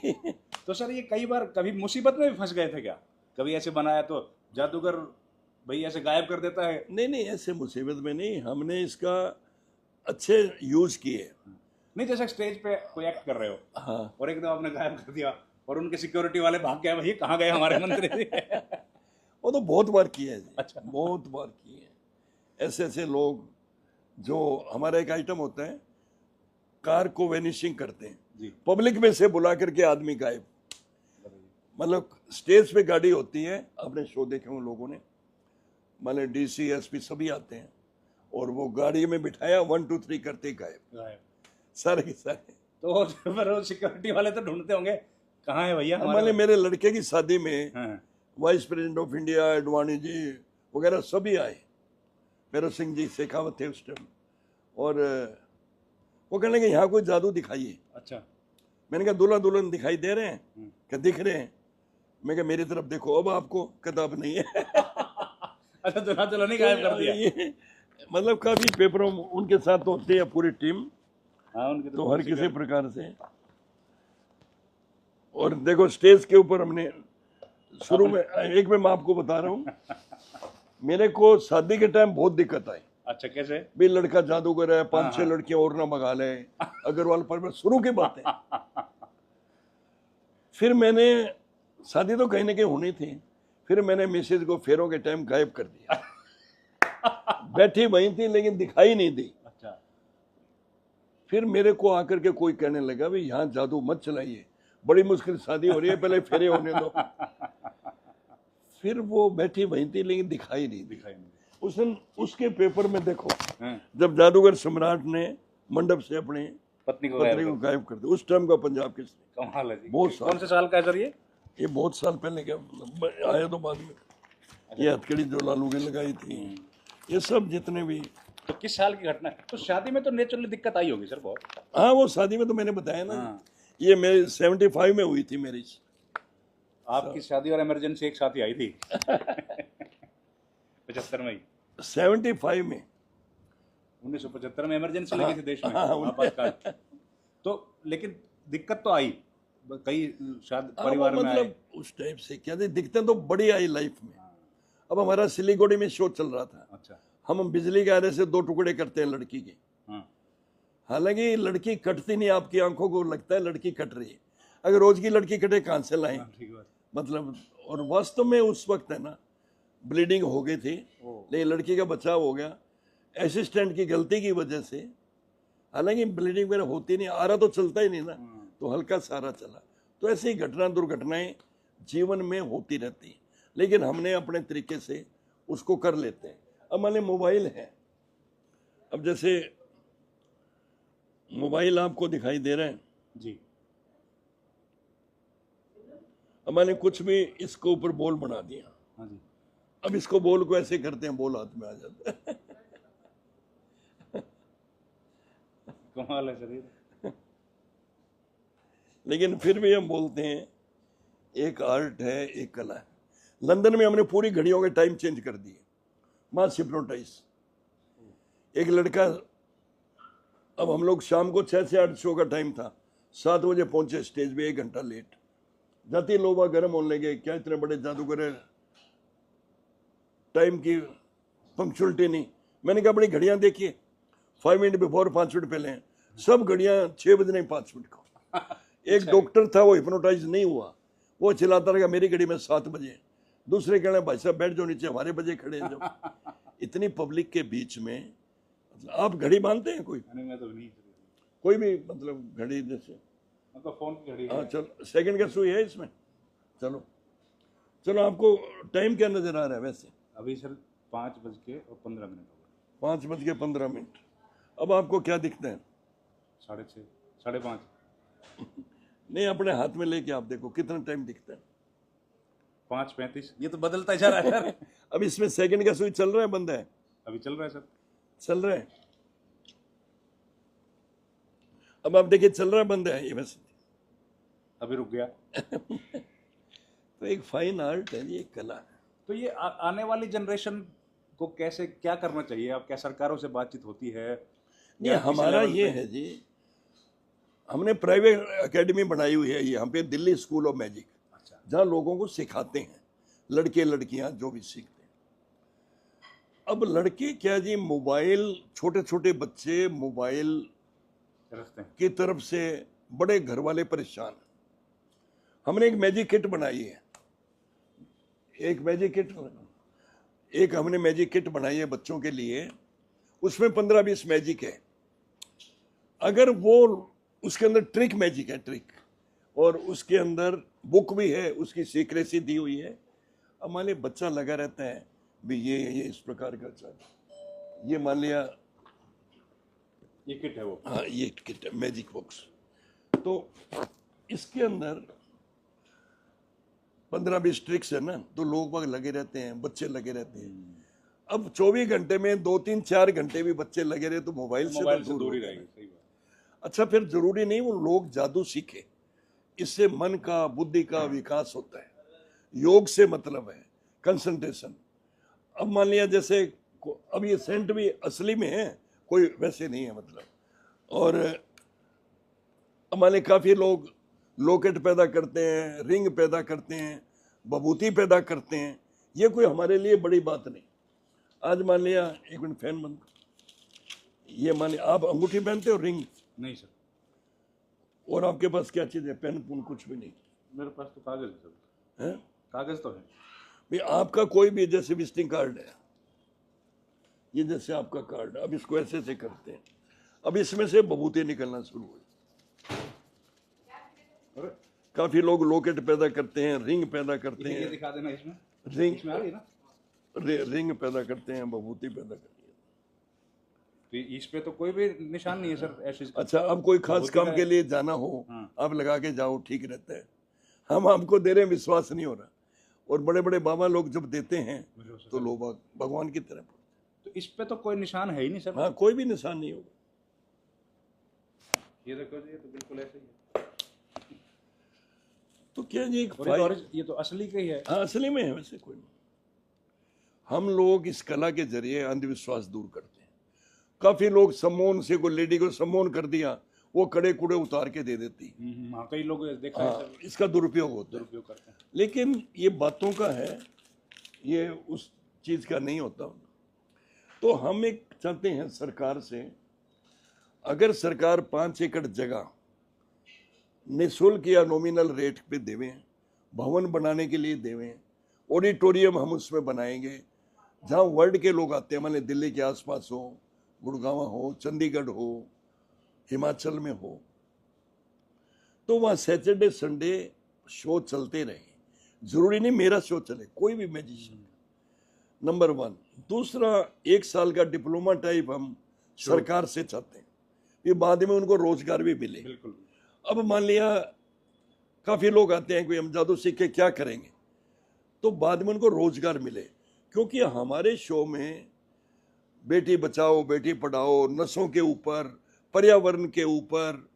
[SPEAKER 1] तो सर ये कई बार कभी मुसीबत में भी फंस गए थे क्या? कभी ऐसे बनाया तो जादूगर भाई ऐसे गायब कर देता है?
[SPEAKER 2] नहीं नहीं, ऐसे मुसीबत में नहीं, हमने इसका अच्छे यूज किए।
[SPEAKER 1] नहीं, जैसे स्टेज पे कोई एक्ट कर रहे हो
[SPEAKER 2] हाँ,
[SPEAKER 1] और एकदम आपने गायब कर दिया और उनके सिक्योरिटी वाले भाग गए, भाई कहाँ गए हमारे मंत्री जी?
[SPEAKER 2] वो तो बहुत बार किए जी।
[SPEAKER 1] अच्छा।
[SPEAKER 2] बहुत बार किए। ऐसे ऐसे लोग जो, हमारा एक आइटम होता है, कार को वेनिशिंग करते हैं
[SPEAKER 1] जी।
[SPEAKER 2] पब्लिक में से बुला करके आदमी गायब। मतलब स्टेज पे गाड़ी होती है, आपने शो देखे हों लोगों ने, मतलब डीसी एसपी सभी आते हैं और वो गाड़ी में बिठाया 1 2 3 करते गायब सारे के सारे।
[SPEAKER 1] तो फिर वो सिक्योरिटी वाले तो ढूंढते होंगे कहाँ है भैया हमारे?
[SPEAKER 2] मतलब मेरे लड़के की शादी में
[SPEAKER 1] हाँ।
[SPEAKER 2] Vice president of India Advani ji वगैरह सभी आए, भैरव सिंह जी शेखावत थे उस टाइम, और वो कहने लगे यहाँ कोई जादू दिखाइए।
[SPEAKER 1] अच्छा।
[SPEAKER 2] मैंने कहा दूल्हा दुल्हन दिखाई दे रहे हैं? क्या दिख रहे हैं? मैं कहा मेरी तरफ देखो, अब आपको किताब नहीं है।
[SPEAKER 1] अच्छा, दूल्हा दुल्हन ही गायब कर दिया?
[SPEAKER 2] ये मतलब काफी पेपरों में उनके साथ होती है पूरी टीम।
[SPEAKER 1] हाँ, उनके
[SPEAKER 2] तो हर किसी प्रकार से। और देखो स्टेज के ऊपर हमने शुरू में, एक मैं आपको बता रहा हूँ, मेरे को शादी के टाइम बहुत दिक्कत आई।
[SPEAKER 1] अच्छा, कैसे?
[SPEAKER 2] भी लड़का जादूगर है, 5-6 लड़कियां और ना मंगा ले, अग्रवाल पर शुरू की बात है। फिर मैंने, शादी तो कहीं ना कहीं होनी थी, फिर मैंने मिसेज को फेरों के टाइम गायब कर दिया। बैठी वहीं थी लेकिन दिखाई नहीं दी।
[SPEAKER 1] अच्छा।
[SPEAKER 2] फिर मेरे को आकर के कोई कहने लगा भी यहाँ जादू मत चलाइए, बड़ी मुश्किल शादी हो रही है, पहले फेरे होने दो। फिर वो बैठी वहीं थी लेकिन दिखाई नहीं दी। उस दिन उसके पेपर में देखो, जब जादूगर सम्राट ने मंडप से अपनी
[SPEAKER 1] पत्नी को
[SPEAKER 2] गायब कर दिया, उस टाइम का पंजाब केसरी।
[SPEAKER 1] कमाल है जी।
[SPEAKER 2] बहुत साल।
[SPEAKER 1] कौन से साल का है सर ये
[SPEAKER 2] बहुत साल पहले क्या, आया तो बाद में। ये हथकड़ी जो लालू ने लगाई थी, ये सब जितने भी।
[SPEAKER 1] तो किस साल की घटना है? तो शादी में तो नेचुरली दिक्कत आई होगी सर बहुत?
[SPEAKER 2] हाँ, वो शादी में तो मैंने बताया ना, ये मेरी 75 में हुई थी मैरिज।
[SPEAKER 1] आपकी शादी और इमरजेंसी एक साथ ही आई थी? 75 में ही?
[SPEAKER 2] 75 में।
[SPEAKER 1] 1975 में इमरजेंसी लगी थी देश में, आपातकाल। तो लेकिन दिक्कत तो आई कई शादी परिवार में।
[SPEAKER 2] मतलब उस टाइप से क्या थी, दिक्कतें तो बड़ी आई लाइफ में। अब हमारा सिलीगुड़ी में शो चल रहा था।
[SPEAKER 1] अच्छा।
[SPEAKER 2] हम बिजली के आने से 2 टुकड़े करते हैं लड़की के। हालांकि लड़की कटती नहीं, आपकी आंखों को लगता है लड़की कट रही है। अगर रोज की लड़की कटे कहां से लाएं? मतलब, और वास्तव में उस वक्त है ना, ब्लीडिंग हो गई थी लेकिन लड़की का बचाव हो गया असिस्टेंट की गलती की वजह से। हालांकि ब्लीडिंग वगैरह होती नहीं, आरा तो चलता ही नहीं ना, तो हल्का सारा चला। तो ऐसी ही घटना दुर्घटनाएं जीवन में होती रहती हैं, लेकिन हमने अपने तरीके से उसको कर लेते हैं। अब मान लीजिए मोबाइल है, अब जैसे मोबाइल आपको दिखाई दे रहा है
[SPEAKER 1] जी,
[SPEAKER 2] अब मैंने कुछ भी इसको ऊपर बॉल बना दिया।
[SPEAKER 1] हाँ जी।
[SPEAKER 2] अब इसको बॉल को ऐसे करते हैं, बॉल हाथ में आ जाता है।
[SPEAKER 1] कमाल है सर।
[SPEAKER 2] लेकिन फिर भी हम बोलते हैं एक आर्ट है, एक कला है। लंदन में हमने पूरी घड़ियों के टाइम चेंज कर दिए, मास हिप्नोटाइज। एक लड़का, अब हम लोग शाम को 6 से 8 शो का टाइम था, 7 बजे पहुंचे स्टेज पे, 1 घंटा लेट। जाती लोग गर्म होने लगे, क्या इतने बड़े जादूगर है, टाइम की पंक्चुअलिटी नहीं। मैंने कहा बड़ी घड़ियां देखिए, 5 मिनट बिफोर, 5 मिनट पहले हैं। सब घड़ियां 6 बजे नहीं, 5 मिनट को। एक डॉक्टर था, वो हिप्नोटाइज नहीं हुआ, वो चिल्लाता रहा मेरी घड़ी में 7 बजे। दूसरे कह रहे भाई साहब बैठ जाओ नीचे, हमारे बजे खड़े हैं। जब इतनी पब्लिक के बीच में, आप घड़ी मानते हैं कोई?
[SPEAKER 1] मैं तो नहीं,
[SPEAKER 2] कोई भी मतलब घड़ी जैसे
[SPEAKER 1] मतलब फोन की घड़ी।
[SPEAKER 2] हाँ, चलो सेकंड का सुई है इसमें। चलो चलो, आपको टाइम क्या नजर आ रहा है वैसे?
[SPEAKER 1] अभी सर 5:15 हो गए।
[SPEAKER 2] 5:15। अब आपको क्या दिखता है?
[SPEAKER 1] 6:30, 5:30।
[SPEAKER 2] नहीं, अपने हाथ में लेके आप देखो कितना टाइम दिखता है।
[SPEAKER 1] 5:35। ये तो बदलता जा रहा है सर।
[SPEAKER 2] अब इसमें सेकंड का सुई चल रहा है, बंद है?
[SPEAKER 1] अभी चल रहा है सर।
[SPEAKER 2] चल रहा है। अब आप देखिए चल रहा बंद है ये वैसे,
[SPEAKER 1] अभी रुक गया।
[SPEAKER 2] तो एक फाइन आर्ट है, ये एक कला है।
[SPEAKER 1] तो ये आने वाली जनरेशन को कैसे क्या करना चाहिए? आप क्या सरकारों से बातचीत होती है?
[SPEAKER 2] नहीं,
[SPEAKER 1] या किसी
[SPEAKER 2] हमारा
[SPEAKER 1] लेवल
[SPEAKER 2] ये
[SPEAKER 1] पे?
[SPEAKER 2] है जी, हमने प्राइवेट एकेडमी बनाई हुई है यहाँ पे, दिल्ली स्कूल ऑफ मैजिक,
[SPEAKER 1] अच्छा,
[SPEAKER 2] जहाँ लोगों को सिखाते हैं, लड़के लड़कियां जो भी सीखते हैं। अब लड़के क्या जी, मोबाइल, छोटे छोटे बच्चे मोबाइल
[SPEAKER 1] रखते हैं।
[SPEAKER 2] की तरफ से बड़े घर वाले परेशान हैं। हमने एक मैजिक किट बनाई है, हमने मैजिक किट बनाई है बच्चों के लिए। उसमें 15-20 मैजिक है। अगर वो, उसके अंदर ट्रिक मैजिक है, ट्रिक, और उसके अंदर बुक भी है, उसकी सीक्रेसी दी हुई है। अब मान लिया बच्चा लगा रहता है भी ये इस प्रकार का चल, ये मान लिया
[SPEAKER 1] ये किट है वो।
[SPEAKER 2] हाँ, ये किट है मैजिक बॉक्स। तो इसके अंदर 15-20 ट्रिक्स है ना, तो लोग बाग लगे रहते हैं, बच्चे लगे रहते हैं। अब 24 घंटे में 2-3-4 घंटे भी बच्चे लगे रहे तो मोबाइल से तो दूर
[SPEAKER 1] ही
[SPEAKER 2] हो
[SPEAKER 1] रहेगी।
[SPEAKER 2] गए।
[SPEAKER 1] सही बात।
[SPEAKER 2] अच्छा, फिर जरूरी नहीं वो लोग जादू सीखे, इससे मन का, बुद्धि का विकास होता है। योग से मतलब है कंसंट्रेशन। अब मान लिया जैसे अब ये सेंट भी असली में है, कोई वैसे नहीं है मतलब। और अब मान लिया काफी लोग लॉकेट पैदा करते हैं, रिंग पैदा करते हैं, बबूती पैदा करते हैं। ये कोई हमारे लिए बड़ी बात नहीं। आज मान लिया, एक मिनट फैन बंद, ये मान लिया आप अंगूठी पहनते हो, रिंग
[SPEAKER 1] नहीं सर,
[SPEAKER 2] और आपके पास क्या चीज है, पेन पुन कुछ भी नहीं
[SPEAKER 1] मेरे पास तो कागज है सर।
[SPEAKER 2] है।
[SPEAKER 1] कागज तो है।
[SPEAKER 2] भाई आपका कोई भी जैसे विजिटिंग कार्ड है, ये जैसे आपका कार्ड, अब इसको ऐसे से करते हैं, अब इसमें से बबूते निकलना शुरू हुई। काफी लोग लॉकेट पैदा करते हैं, रिंग पैदा करते
[SPEAKER 1] ये
[SPEAKER 2] हैं,
[SPEAKER 1] दिखा देना इसमें।
[SPEAKER 2] रिंग
[SPEAKER 1] इसमें आ रही है ना?
[SPEAKER 2] रिंग पैदा करते हैं, बबूती पैदा करते हैं।
[SPEAKER 1] तो इस पे तो कोई भी निशान नहीं है सर ऐसे।
[SPEAKER 2] अच्छा, अब कोई खास
[SPEAKER 1] बबूती
[SPEAKER 2] काम
[SPEAKER 1] का-
[SPEAKER 2] के लिए जाना हो,
[SPEAKER 1] हाँ।
[SPEAKER 2] आप लगा के जाओ, ठीक रहता है। हम आपको दे रहे हैं, विश्वास नहीं हो रहा। और बड़े बड़े बाबा लोग जब देते हैं तो लोग भगवान की तरह।
[SPEAKER 1] तो इस पे तो कोई निशान है ही नहीं सर।
[SPEAKER 2] हाँ, कोई भी निशान नहीं होगा।
[SPEAKER 1] ये देखो जी, ये तो बिल्कुल ऐसे ही है।
[SPEAKER 2] तो क्या जी,
[SPEAKER 1] और ये तो असली का ही है।
[SPEAKER 2] हाँ, असली में है वैसे कोई नहीं। हम लोग इस कला के जरिए अंधविश्वास दूर करते हैं। काफी लोग सम्मोहन से, कोई लेडी को सम्मोहन कर दिया, वो कड़े कुड़े उतार के दे देती।
[SPEAKER 1] हाँ, कई लोग देखा है
[SPEAKER 2] हाँ,
[SPEAKER 1] सर,
[SPEAKER 2] इसका दुरुपयोग होता है।
[SPEAKER 1] दुरुपयोग करते हैं।
[SPEAKER 2] लेकिन ये बातों का है, ये उस चीज का नहीं होता। तो हम एक चाहते हैं सरकार से, अगर सरकार 5 एकड़ जगह निःशुल्क या नॉमिनल रेट पे देवें, भवन बनाने के लिए देवें, ऑडिटोरियम हम उसमें बनाएंगे, जहाँ वर्ल्ड के लोग आते हैं, मान लीजिए दिल्ली के आसपास हो, गुड़गांव हो, चंडीगढ़ हो, हिमाचल में हो, तो वहाँ सैटरडे संडे शो चलते रहे। जरूरी नहीं मेरा शो चले, कोई भी मैजिशियन। नंबर 1। दूसरा, 1 साल का डिप्लोमा टाइप हम सरकार से चाहते हैं, ये बाद में उनको रोजगार भी मिले।
[SPEAKER 1] बिल्कुल।
[SPEAKER 2] अब मान लिया काफी लोग आते हैं कि हम जादू सीख के क्या करेंगे, तो बाद में उनको रोजगार मिले। क्योंकि हमारे शो में बेटी बचाओ बेटी पढ़ाओ, नशों के ऊपर, पर्यावरण के ऊपर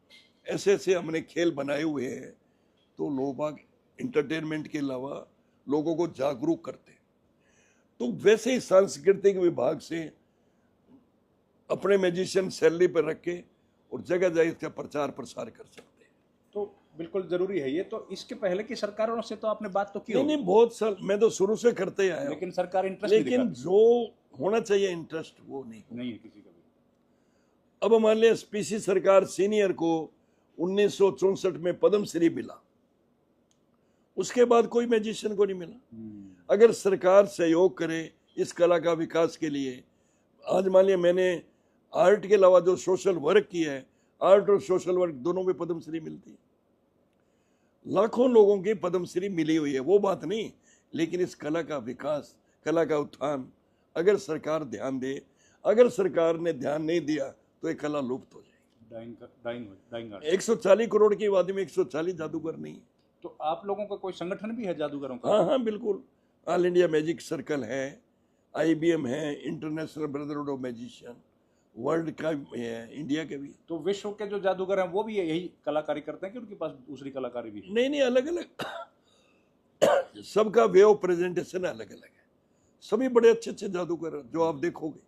[SPEAKER 2] ऐसे ऐसे हमने खेल बनाए हुए हैं, तो लोग इंटरटेनमेंट के अलावा लोगों को जागरूक करते हैं। तो वैसे ही सांस्कृतिक विभाग से अपने मैजिशियन सैलरी पर रख के और जगह जगह इसका प्रचार प्रसार कर सकते हैं।
[SPEAKER 1] तो बिल्कुल जरूरी है ये। तो इसके पहले की सरकारों से तो आपने बात तो की
[SPEAKER 2] नहीं
[SPEAKER 1] होगी।
[SPEAKER 2] नहीं, बहुत साल मैं तो शुरू से करते आया हूं।
[SPEAKER 1] लेकिन सरकार इंटरेस्ट नहीं
[SPEAKER 2] लेकिन
[SPEAKER 1] दिखाती।
[SPEAKER 2] जो होना चाहिए इंटरेस्ट, वो नहीं।
[SPEAKER 1] नहीं है किसी का भी।
[SPEAKER 2] अब मान लिया पीसी सरकार सीनियर को 1964 में पद्मश्री मिला, उसके बाद कोई मैजिशियन को नहीं मिला। अगर सरकार सहयोग करे इस कला का विकास के लिए, आज मान लिया मैंने आर्ट के अलावा जो सोशल वर्क किया है, आर्ट और सोशल वर्क दोनों में पद्मश्री मिलती है। लाखों लोगों की पद्मश्री मिली हुई है, वो बात नहीं। लेकिन इस कला का विकास, कला का उत्थान अगर सरकार ध्यान दे, अगर सरकार ने ध्यान नहीं दिया तो ये कला लुप्त हो जाएगी।
[SPEAKER 1] Dying art.
[SPEAKER 2] 140 करोड़ की आबादी में 140 जादूगर नहीं है।
[SPEAKER 1] तो आप लोगों का कोई संगठन भी है जादूगरों का?
[SPEAKER 2] हाँ हाँ बिल्कुल, ऑल इंडिया मैजिक सर्कल है, IBM है, international brotherhood of magician, world का भी है, इंडिया के भी।
[SPEAKER 1] तो विश्व के जो जादूगर हैं वो भी यही कलाकारी करते हैं कि उनके पास दूसरी कलाकारी भी है?
[SPEAKER 2] नहीं नहीं, अलग अलग सबका वे ऑफ प्रेजेंटेशन अलग अलग है। सभी बड़े अच्छे अच्छे जादूगर हैं जो आप देखोगे।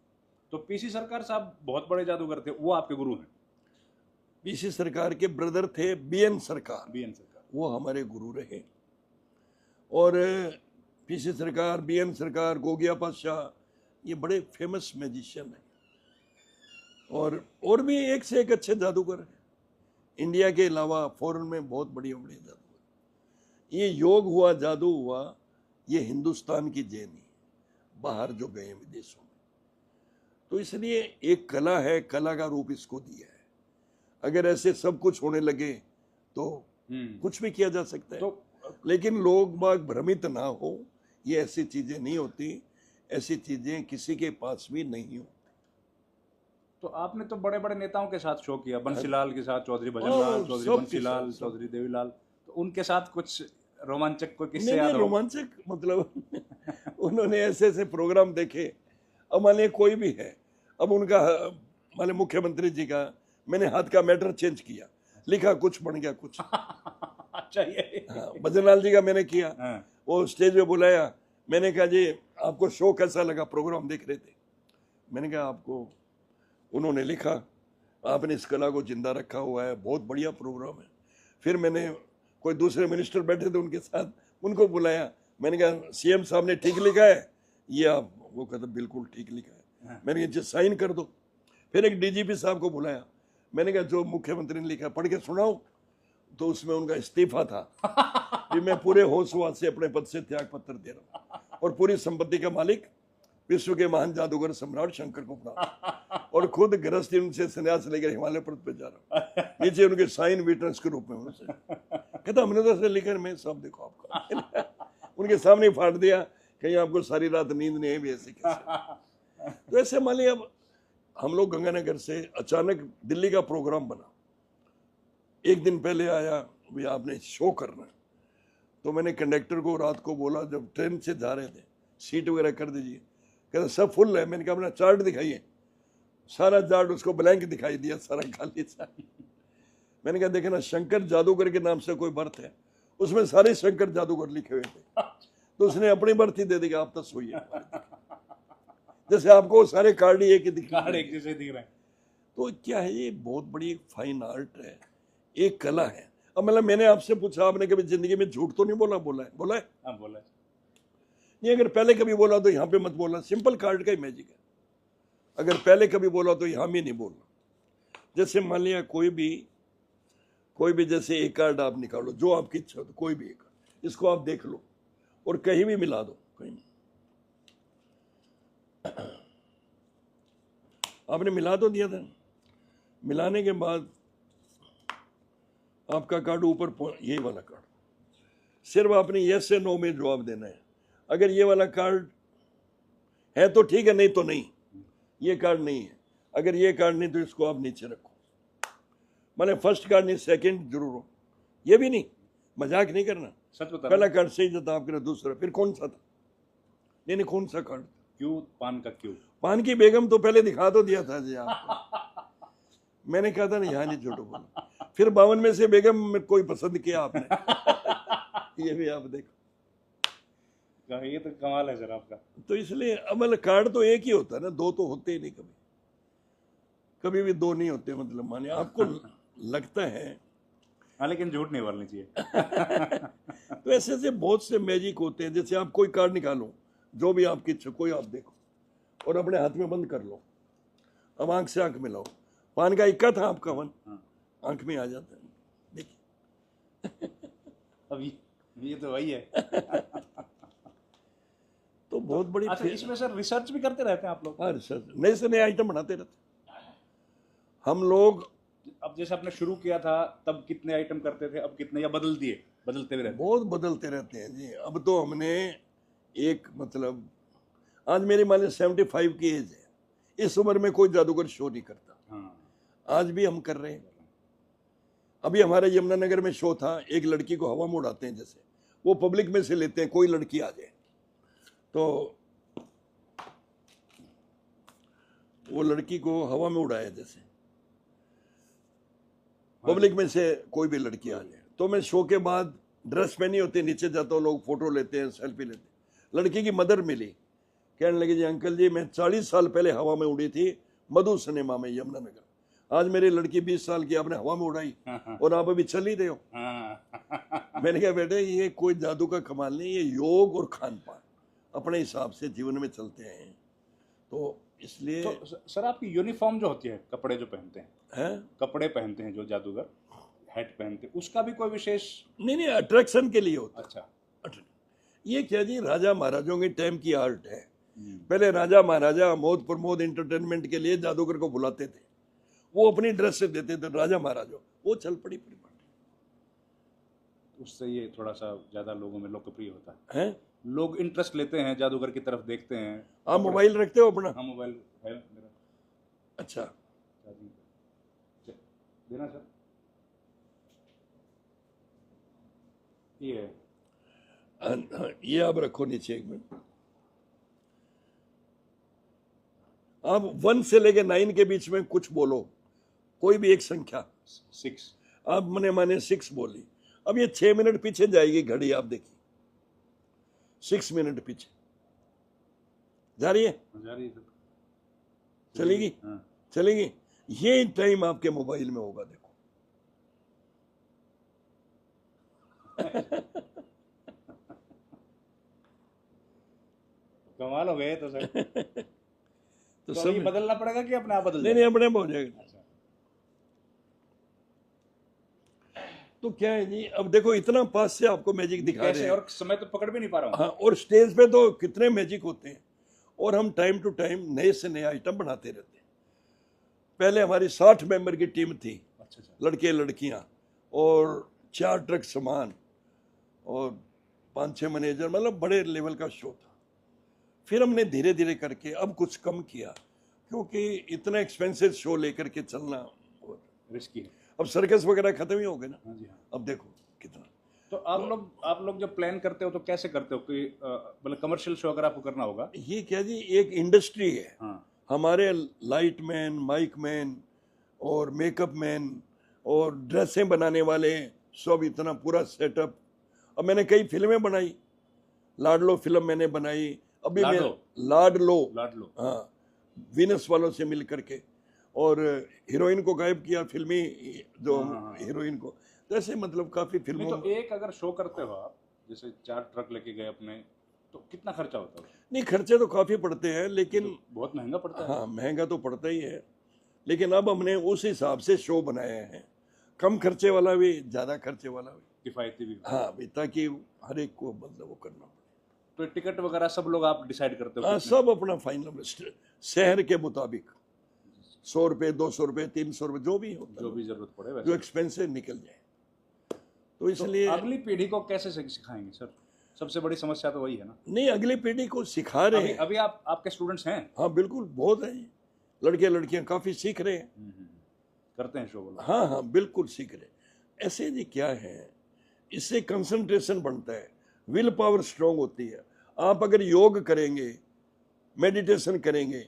[SPEAKER 1] तो पीसी सरकार साहब बहुत बड़े जादूगर थे, वो आपके गुरु हैं?
[SPEAKER 2] पीसी सरकार के ब्रदर थे बीएन सरकार,
[SPEAKER 1] बीएन सरकार,
[SPEAKER 2] वो हमारे गुरु रहे। और पीसी सरकार, बीएन सरकार, गोगिया पातशाह, ये बड़े फेमस मैजिशियन हैं। और भी एक से एक अच्छे जादूगर हैं इंडिया के अलावा, फॉरेन में बहुत बढ़िया बढ़िया जादूगर। ये योग हुआ, जादू हुआ, ये हिंदुस्तान की देन है, बाहर जो गए विदेशों में। तो इसलिए एक कला है, कला का रूप इसको दिया है। अगर ऐसे सब कुछ होने लगे तो कुछ भी किया जा सकता है।
[SPEAKER 1] तो
[SPEAKER 2] लेकिन लोग बाग भ्रमित ना हो, ये ऐसी चीजें नहीं होती, ऐसी चीजें किसी के पास भी नहीं होती।
[SPEAKER 1] तो आपने तो बड़े बड़े नेताओं के साथ शो किया, बंसीलाल के साथ, चौधरी भजनलाल, चौधरी बंसीलाल, चौधरी देवीलाल, तो उनके साथ कुछ रोमांचक कोई किस्से याद हो?
[SPEAKER 2] रोमांचक मतलब उन्होंने ऐसे ऐसे प्रोग्राम देखे। अब मान लिया कोई भी है, अब उनका मान लिया मुख्यमंत्री जी का मैंने हाथ का मैटर चेंज किया, लिखा कुछ बन गया कुछ।
[SPEAKER 1] अच्छा, ये
[SPEAKER 2] भजनलाल जी का मैंने किया,
[SPEAKER 1] हाँ।
[SPEAKER 2] वो स्टेज पे बुलाया, मैंने कहा जी आपको शो कैसा लगा, प्रोग्राम देख रहे थे। मैंने कहा आपको, उन्होंने लिखा आपने इस कला को जिंदा रखा हुआ है, बहुत बढ़िया प्रोग्राम है। फिर मैंने कोई दूसरे मिनिस्टर बैठे थे उनके साथ, उनको बुलाया, मैंने कहा सीएम साहब ने ठीक लिखा है ये आप, वो कहते बिल्कुल ठीक लिखा है। मैंने कहा साइन कर दो। फिर एक डीजीपी साहब को बुलाया, मैंने कहा जो मुख्यमंत्री ने लिखा पढ़ के सुनाओ। तो उसमें उनका इस्तीफा था कि मैं पूरे होशवास से अपने पद से त्याग पत्र दे रहा हूँ और पूरी संपत्ति का मालिक विश्व के महान जादूगर सम्राट शंकर को प्रणाम, और खुद गृहस्थी उनसे संन्यास लेकर हिमालय पर्वत पे जा रहा हूँ। नीचे उनके साइन विटनेस के रूप में उनसे कहता हमने तो ऐसे लिखा, मैं सब देखो आपका उनके सामने फाड़ दिया, कहीं आपको सारी रात नींद नहीं है भी ऐसे कैसे। तो ऐसे मान लिया, अब हम लोग गंगानगर से अचानक दिल्ली का प्रोग्राम बना, एक दिन पहले आया भी आपने शो करना है। तो मैंने कंडक्टर को रात को बोला, जब ट्रेन से जा रहे थे, सीट वगैरह कर दीजिए। कहते सब फुल है। मैंने कहा अपना चार्ट दिखाइए, सारा चार्ट उसको ब्लैंक दिखाई दिया, सारा खाली था। मैंने कहा देखे ना, शंकर जादूगर के नाम से कोई बर्थ है, उसमें सारे शंकर जादूगर लिखे हुए थे। तो उसने अपनी बर्थ ही दे दी, आप तो सोइए। जैसे आपको सारे कार्ड एक ही दिख
[SPEAKER 1] रहे हैं।
[SPEAKER 2] तो क्या है, ये बहुत बड़ी एक फाइन आर्ट है, एक कला है। अब मतलब मैंने आपसे पूछा, आपने कभी जिंदगी में झूठ तो नहीं बोला? बोला है, बोला है?
[SPEAKER 1] हाँ, बोला है।
[SPEAKER 2] नहीं, अगर पहले कभी बोला तो यहाँ पे मत बोलना, सिंपल कार्ड का ही मैजिक है। अगर पहले कभी बोला तो यहाँ भी नहीं बोलना। जैसे मान लिया कोई भी जैसे एक कार्ड आप निकालो, जो आपकी इच्छा हो, तो कोई भी एक, इसको आप देख लो और कहीं भी मिला दो, कहीं आपने मिला तो दिया था। मिलाने के बाद आपका कार्ड ऊपर, यही वाला कार्ड, सिर्फ आपने यस से नो में जवाब देना है। अगर ये वाला कार्ड है तो ठीक है, नहीं तो नहीं। ये कार्ड नहीं है, अगर ये कार्ड नहीं तो इसको आप नीचे रखो। माने फर्स्ट कार्ड नहीं, सेकंड जरूर हो। ये भी नहीं, मजाक नहीं करना, सच बता। पहला कार्ड सही जवाब करो, दूसरा फिर कौन सा था? नहीं, कौन सा कार्ड?
[SPEAKER 1] क्यों? पान का क्यों?
[SPEAKER 2] पान की बेगम तो पहले दिखा तो दिया था जी आपको। मैंने कहा था ना यहाँ नहीं झूठ बोला। फिर 52 में से बेगम में कोई पसंद किया आपने। ये भी आप देखो,
[SPEAKER 1] ये तो कमाल है सर आपका।
[SPEAKER 2] तो इसलिए अमल कार्ड तो एक ही होता है ना, दो तो होते ही नहीं, कभी भी दो नहीं होते। मतलब माने आपको लगता है,
[SPEAKER 1] हाँ, लेकिन झूठ नहीं बोलनी चाहिए।
[SPEAKER 2] तो ऐसे ऐसे बहुत से मैजिक होते हैं। जैसे आप कोई कार्ड निकालो, जो भी आपकी इच्छा, कोई आप देखो और अपने हाथ में बंद कर लो, अब आंख से आंख मिलाओ। पान का इक्का था आपका वन, आंख में आ जाता है, देखिए।
[SPEAKER 1] अब ये तो वही है।
[SPEAKER 2] तो बहुत बड़ी।
[SPEAKER 1] अच्छा, इसमें सर रिसर्च भी करते रहते हैं आप लोग?
[SPEAKER 2] हाँ, रिसर्च, नए से नए आइटम बनाते रहते हम लोग।
[SPEAKER 1] अब जैसे आपने शुरू किया था तब कितने आइटम करते थे, अब कितने, या बदलते भी रहते?
[SPEAKER 2] बहुत बदलते रहते हैं जी। अब तो हमने एक मतलब, आज मेरी मान लीजिए 75 की एज है, इस उम्र में कोई जादूगर शो नहीं करता।
[SPEAKER 1] हाँ।
[SPEAKER 2] आज भी हम कर रहे हैं। अभी हमारे यमुनानगर में शो था, एक लड़की को हवा में उड़ाते हैं, जैसे वो पब्लिक में से लेते हैं, कोई लड़की आ जाए तो वो लड़की को हवा में उड़ाया, जैसे पब्लिक में से कोई भी लड़की आ जाए, तो मैं शो के बाद ड्रेस पहनी होती, नीचे जाता हूँ, लोग फोटो लेते हैं, सेल्फी लेते हैं। लड़की की मदर मिली, कहने लगी जी अंकल जी मैं 40 साल पहले हवा में उड़ी थी मधु सिनेमा में यमुनानगर, आज मेरी लड़की 20 साल की आपने हवा में उड़ाई और आप अभी चल ही रहे हो। मैंने कहा बेटे ये कोई जादू का कमाल नहीं, ये योग और खान पान अपने हिसाब से जीवन में चलते हैं। तो इसलिए
[SPEAKER 1] तो सर आपकी यूनिफॉर्म जो होती है, कपड़े जो पहनते हैं, कपड़े पहनते हैं जो जादूगर, हैट पहनते हैं, उसका भी कोई विशेष?
[SPEAKER 2] नहीं, अट्रैक्शन के लिए होता।
[SPEAKER 1] अच्छा,
[SPEAKER 2] ये क्या जी, राजा महाराजों के टाइम की आर्ट है। पहले राजा महाराजा मोद प्रमोद एंटरटेनमेंट के लिए जादूगर को बुलाते थे, वो अपनी ड्रेस से देते थे राजा महाराजों, वो चल पड़ी पूरी बात।
[SPEAKER 1] उससे ये थोड़ा सा ज्यादा लोगों में लोकप्रिय होता है, लोग इंटरेस्ट लेते हैं, जादूगर की तरफ देखते हैं।
[SPEAKER 2] आप मोबाइल रखते हो अपना?
[SPEAKER 1] हाँ मोबाइल है मेरा।
[SPEAKER 2] अच्छा
[SPEAKER 1] देना सर, ये है।
[SPEAKER 2] ये आप रखो नीचे एक मिनट। आप 1 से लेके 9 के बीच में कुछ बोलो, कोई भी एक संख्या।
[SPEAKER 1] 6।
[SPEAKER 2] आप माने 6 बोली, अब ये 6 मिनट पीछे जाएगी घड़ी, आप देखिए 6 मिनट पीछे जा रही है
[SPEAKER 1] सर।
[SPEAKER 2] चलेगी?
[SPEAKER 1] हाँ।
[SPEAKER 2] चलेगी। ये टाइम आपके मोबाइल में होगा, देखो।
[SPEAKER 1] कमाल हो गए तो सर।
[SPEAKER 2] तो
[SPEAKER 1] सब
[SPEAKER 2] सब
[SPEAKER 1] ये बदलना पड़ेगा कि अपने आप बदल
[SPEAKER 2] नहीं, अपने आप हो जाएगा। तो क्या है जी, अब देखो इतना पास से आपको मैजिक दिखा रहे हैं
[SPEAKER 1] और समय तो पकड़ भी नहीं पा रहा हूँ।
[SPEAKER 2] हाँ, और स्टेज पे तो कितने मैजिक होते हैं, और हम टाइम टू टाइम नए से नए आइटम बनाते रहते हैं। पहले हमारी 60 मेंबर की टीम थी, लड़के लड़कियां, और 4 ट्रक सामान और 5-6 मैनेजर, मतलब बड़े लेवल का शो था। फिर हमने धीरे धीरे करके अब कुछ कम किया, क्योंकि इतना एक्सपेंसिव शो लेकर के चलना
[SPEAKER 1] रिस्की है।
[SPEAKER 2] अब सर्कस वगैरह खत्म ही हो गए ना।
[SPEAKER 1] हाँ जी, हाँ।
[SPEAKER 2] अब देखो कितना।
[SPEAKER 1] तो आप लोग जब प्लान करते हो तो कैसे करते हो कि मतलब कमर्शियल शो अगर आपको करना होगा?
[SPEAKER 2] ये क्या जी, एक इंडस्ट्री है।
[SPEAKER 1] हाँ।
[SPEAKER 2] हमारे लाइट मैन, माइक मैन और मेकअप मैन और ड्रेसें बनाने वाले, सब इतना पूरा सेटअप। अब मैंने कई फिल्में बनाई, लाडलो फिल्म मैंने बनाई, अभी मैं लाडलो हाँ, वीनस वालों से मिल करके, और हीरोइन को गायब किया, फिल्मी जो हीरोइन को। तो ऐसे मतलब काफी फिल्मों।
[SPEAKER 1] तो एक अगर शो करते हो आप, जैसे 4 ट्रक लेके गए अपने, तो कितना खर्चा होता है? नहीं,
[SPEAKER 2] खर्चे तो काफी पड़ते हैं, लेकिन
[SPEAKER 1] तो बहुत महंगा पड़ता है।
[SPEAKER 2] हाँ, महंगा तो पड़ता ही है, लेकिन अब हमने उस हिसाब से शो बनाया है, कम खर्चे वाला भी, ज्यादा खर्चे वाला भी,
[SPEAKER 1] किफायती भी।
[SPEAKER 2] हाँ, ताकि हर एक को मतलब वो करना पड़े।
[SPEAKER 1] तो टिकट वगैरह सब लोग आप डिसाइड करते हो?
[SPEAKER 2] हाँ, सब अपना फाइनल शहर के मुताबिक 100 रुपए, 200 रुपए, 300 रुपए, जो भी होता है,
[SPEAKER 1] जो भी जरूरत पड़े वैसे,
[SPEAKER 2] जो एक्सपेंसिव निकल जाए। तो इसलिए
[SPEAKER 1] अगली पीढ़ी को कैसे सिखाएंगे सर? सबसे बड़ी समस्या तो वही है ना।
[SPEAKER 2] नहीं, अगली पीढ़ी को सिखा रहे हैं।
[SPEAKER 1] अभी आपके स्टूडेंट्स हैं?
[SPEAKER 2] हाँ बिल्कुल, बहुत हैं, लड़के लड़कियां काफी सीख रहे हैं।
[SPEAKER 1] करते हैं शो बोला?
[SPEAKER 2] हाँ, बिल्कुल सीख रहे। ऐसे जी क्या है, इससे कंसंट्रेशन बढ़ता है, विल पावर स्ट्रांग होती है। आप अगर योग करेंगे, मेडिटेशन करेंगे,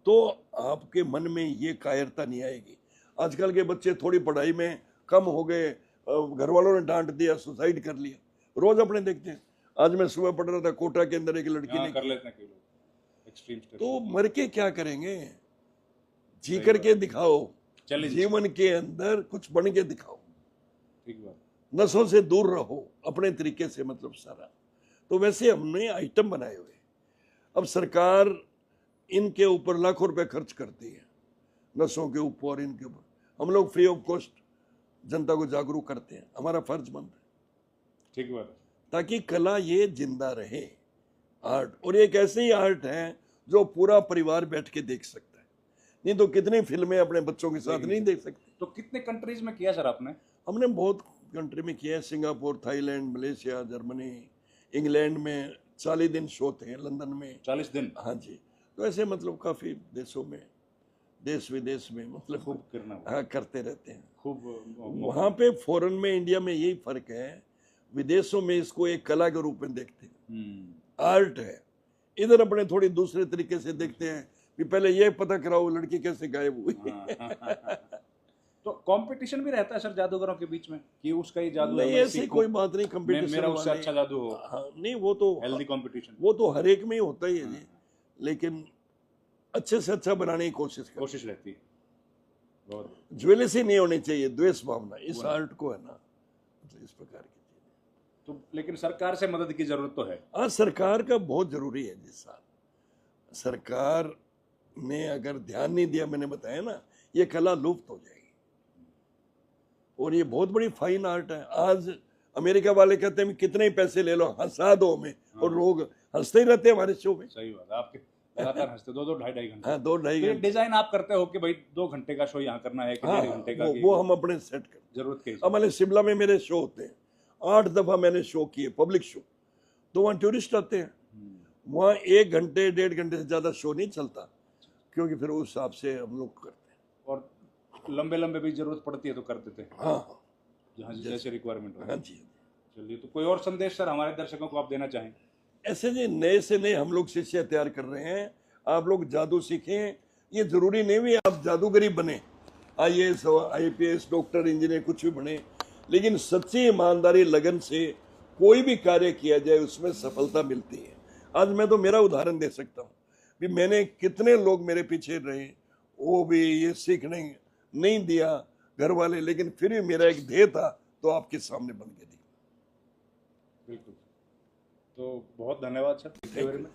[SPEAKER 2] तो आपके मन में ये कायरता नहीं आएगी। आजकल के बच्चे थोड़ी पढ़ाई में कम हो गए, घर वालों ने डांट दिया, सुसाइड कर लिया, रोज अपने देखते हैं। आज मैं सुबह पढ़ रहा था, कोटा के अंदर एक लड़की ने
[SPEAKER 1] कर लेते हैं कई लोग एक्सट्रीम स्टेप।
[SPEAKER 2] तो मर के क्या करेंगे, जी करके दिखाओ, जीवन के अंदर कुछ बन के दिखाओ।
[SPEAKER 1] ठीक बात।
[SPEAKER 2] नशों से दूर रहो अपने तरीके से, मतलब सारा। तो वैसे हमने आइटम बनाए हुए। अब सरकार इनके ऊपर लाखों रुपए खर्च करती है, नशों के ऊपर और इनके ऊपर। हम लोग फ्री ऑफ कॉस्ट जनता को जागरूक करते हैं, हमारा फर्ज बनता है।
[SPEAKER 1] ठीक बात है।
[SPEAKER 2] ताकि कला ये जिंदा रहे, आर्ट। और एक ऐसे ही आर्ट है जो पूरा परिवार बैठ के देख सकता है, नहीं तो कितनी फिल्में अपने बच्चों के साथ नहीं देख सकते।
[SPEAKER 1] तो कितने कंट्रीज में किया सर आपने?
[SPEAKER 2] हमने बहुत कंट्री में किया है, Singapore, Thailand, Malaysia, Germany, England में 40 दिन शो थे, लंदन में
[SPEAKER 1] 40 दिन।
[SPEAKER 2] हाँ जी। तो ऐसे मतलब काफी देशों में, देश विदेश में, मतलब
[SPEAKER 1] खूब करना,
[SPEAKER 2] हाँ, करते रहते हैं
[SPEAKER 1] खूब।
[SPEAKER 2] वहाँ पे फॉरेन में, इंडिया में यही फर्क है, विदेशों में इसको एक कला के रूप में देखते हैं, आर्ट है। इधर अपने थोड़ी दूसरे तरीके से देखते हैं, कि पहले ये पता कराओ लड़की कैसे गायब हुई।
[SPEAKER 1] तो कंपटीशन भी रहता है सर जादूगरों के बीच में कि उसका ही जादू है,
[SPEAKER 2] नहीं
[SPEAKER 1] मैं
[SPEAKER 2] ऐसी
[SPEAKER 1] सीखूं,
[SPEAKER 2] कोई बात नहीं, कंपटीशन
[SPEAKER 1] मेरा उससे अच्छा जादू हो,
[SPEAKER 2] हाँ नहीं वो तो
[SPEAKER 1] हेल्दी कंपटीशन
[SPEAKER 2] वो तो हर एक में ही होता ही है जी, लेकिन अच्छे से अच्छा बनाने की कोशिश
[SPEAKER 1] रहती है। बहुत
[SPEAKER 2] ज्वेलसी नहीं होनी चाहिए, द्वेष भावना इस आर्ट को है ना, मतलब इस प्रकार की चीजें।
[SPEAKER 1] तो लेकिन सरकार से मदद की जरूरत तो है।
[SPEAKER 2] हाँ सरकार का बहुत जरूरी है जिस साल सरकार ने अगर ध्यान नहीं दिया, मैंने बताया ना, ये कला लुप्त हो जाएगी। और ये बहुत बड़ी फाइन आर्ट है। आज अमेरिका वाले कहते हैं कितने ही पैसे ले लो, हंसा दो हमें, और लोग हंसते ही रहते हैं हमारे शो में।
[SPEAKER 1] सही बात है, आपके लगातार हंसते 2-2 ढाई घंटे।
[SPEAKER 2] हाँ 2-2.5 घंटे।
[SPEAKER 1] डिजाइन आप करते हो कि भाई 2 घंटे का शो यहाँ करना है कि
[SPEAKER 2] हाँ
[SPEAKER 1] 1.5 घंटे का,
[SPEAKER 2] वो हम अपने सेट कर
[SPEAKER 1] जरूरत के
[SPEAKER 2] अब मैंने शिमला में मेरे शो होते हैं, 8 दफा मैंने शो किए पब्लिक शो, तो वहाँ टूरिस्ट आते हैं, वहाँ 1 घंटे 1.5 घंटे से ज्यादा शो नहीं चलता, क्योंकि फिर उस हिसाब से हम लोग करते हैं।
[SPEAKER 1] और लंबे लंबे भी जरूरत पड़ती है तो कर देते हैं,
[SPEAKER 2] हाँ
[SPEAKER 1] जहाँ जैसे रिक्वायरमेंट हो।
[SPEAKER 2] हाँ जी।
[SPEAKER 1] चलिए, तो कोई और संदेश सर हमारे दर्शकों को आप देना चाहें?
[SPEAKER 2] ऐसे जी नए से नए हम लोग शिष्य तैयार कर रहे हैं, आप लोग जादू सीखें। ये जरूरी नहीं भी आप जादूगरी बने, IAS IPS डॉक्टर इंजीनियर कुछ भी बने, लेकिन सच्ची ईमानदारी लगन से कोई भी कार्य किया जाए उसमें सफलता मिलती है। आज मैं तो मेरा उदाहरण दे सकता हूँ कि मैंने कितने लोग मेरे पीछे रहे, वो भी ये सीखने नहीं दिया घर वाले, लेकिन फिर भी मेरा एक ध्येय था तो आपके सामने बन के दी।
[SPEAKER 1] बिल्कुल, तो बहुत धन्यवाद sir, thank you very much.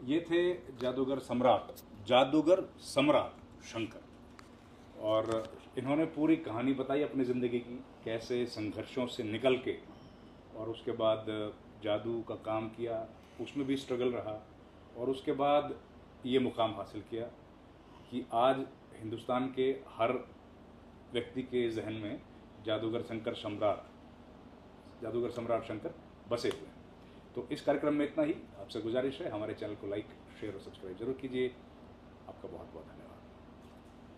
[SPEAKER 1] ये थे जादूगर सम्राट शंकर, और इन्होंने पूरी कहानी बताई अपनी ज़िंदगी की, कैसे संघर्षों से निकल के और उसके बाद जादू का काम किया, उसमें भी स्ट्रगल रहा, और उसके बाद ये मुकाम हासिल किया कि आज हिंदुस्तान के हर व्यक्ति के जहन में जादूगर सम्राट शंकर बसे हुए हैं। तो इस कार्यक्रम में इतना ही। आपसे गुजारिश है, हमारे चैनल को लाइक, शेयर और सब्सक्राइब जरूर कीजिए। आपका बहुत बहुत धन्यवाद।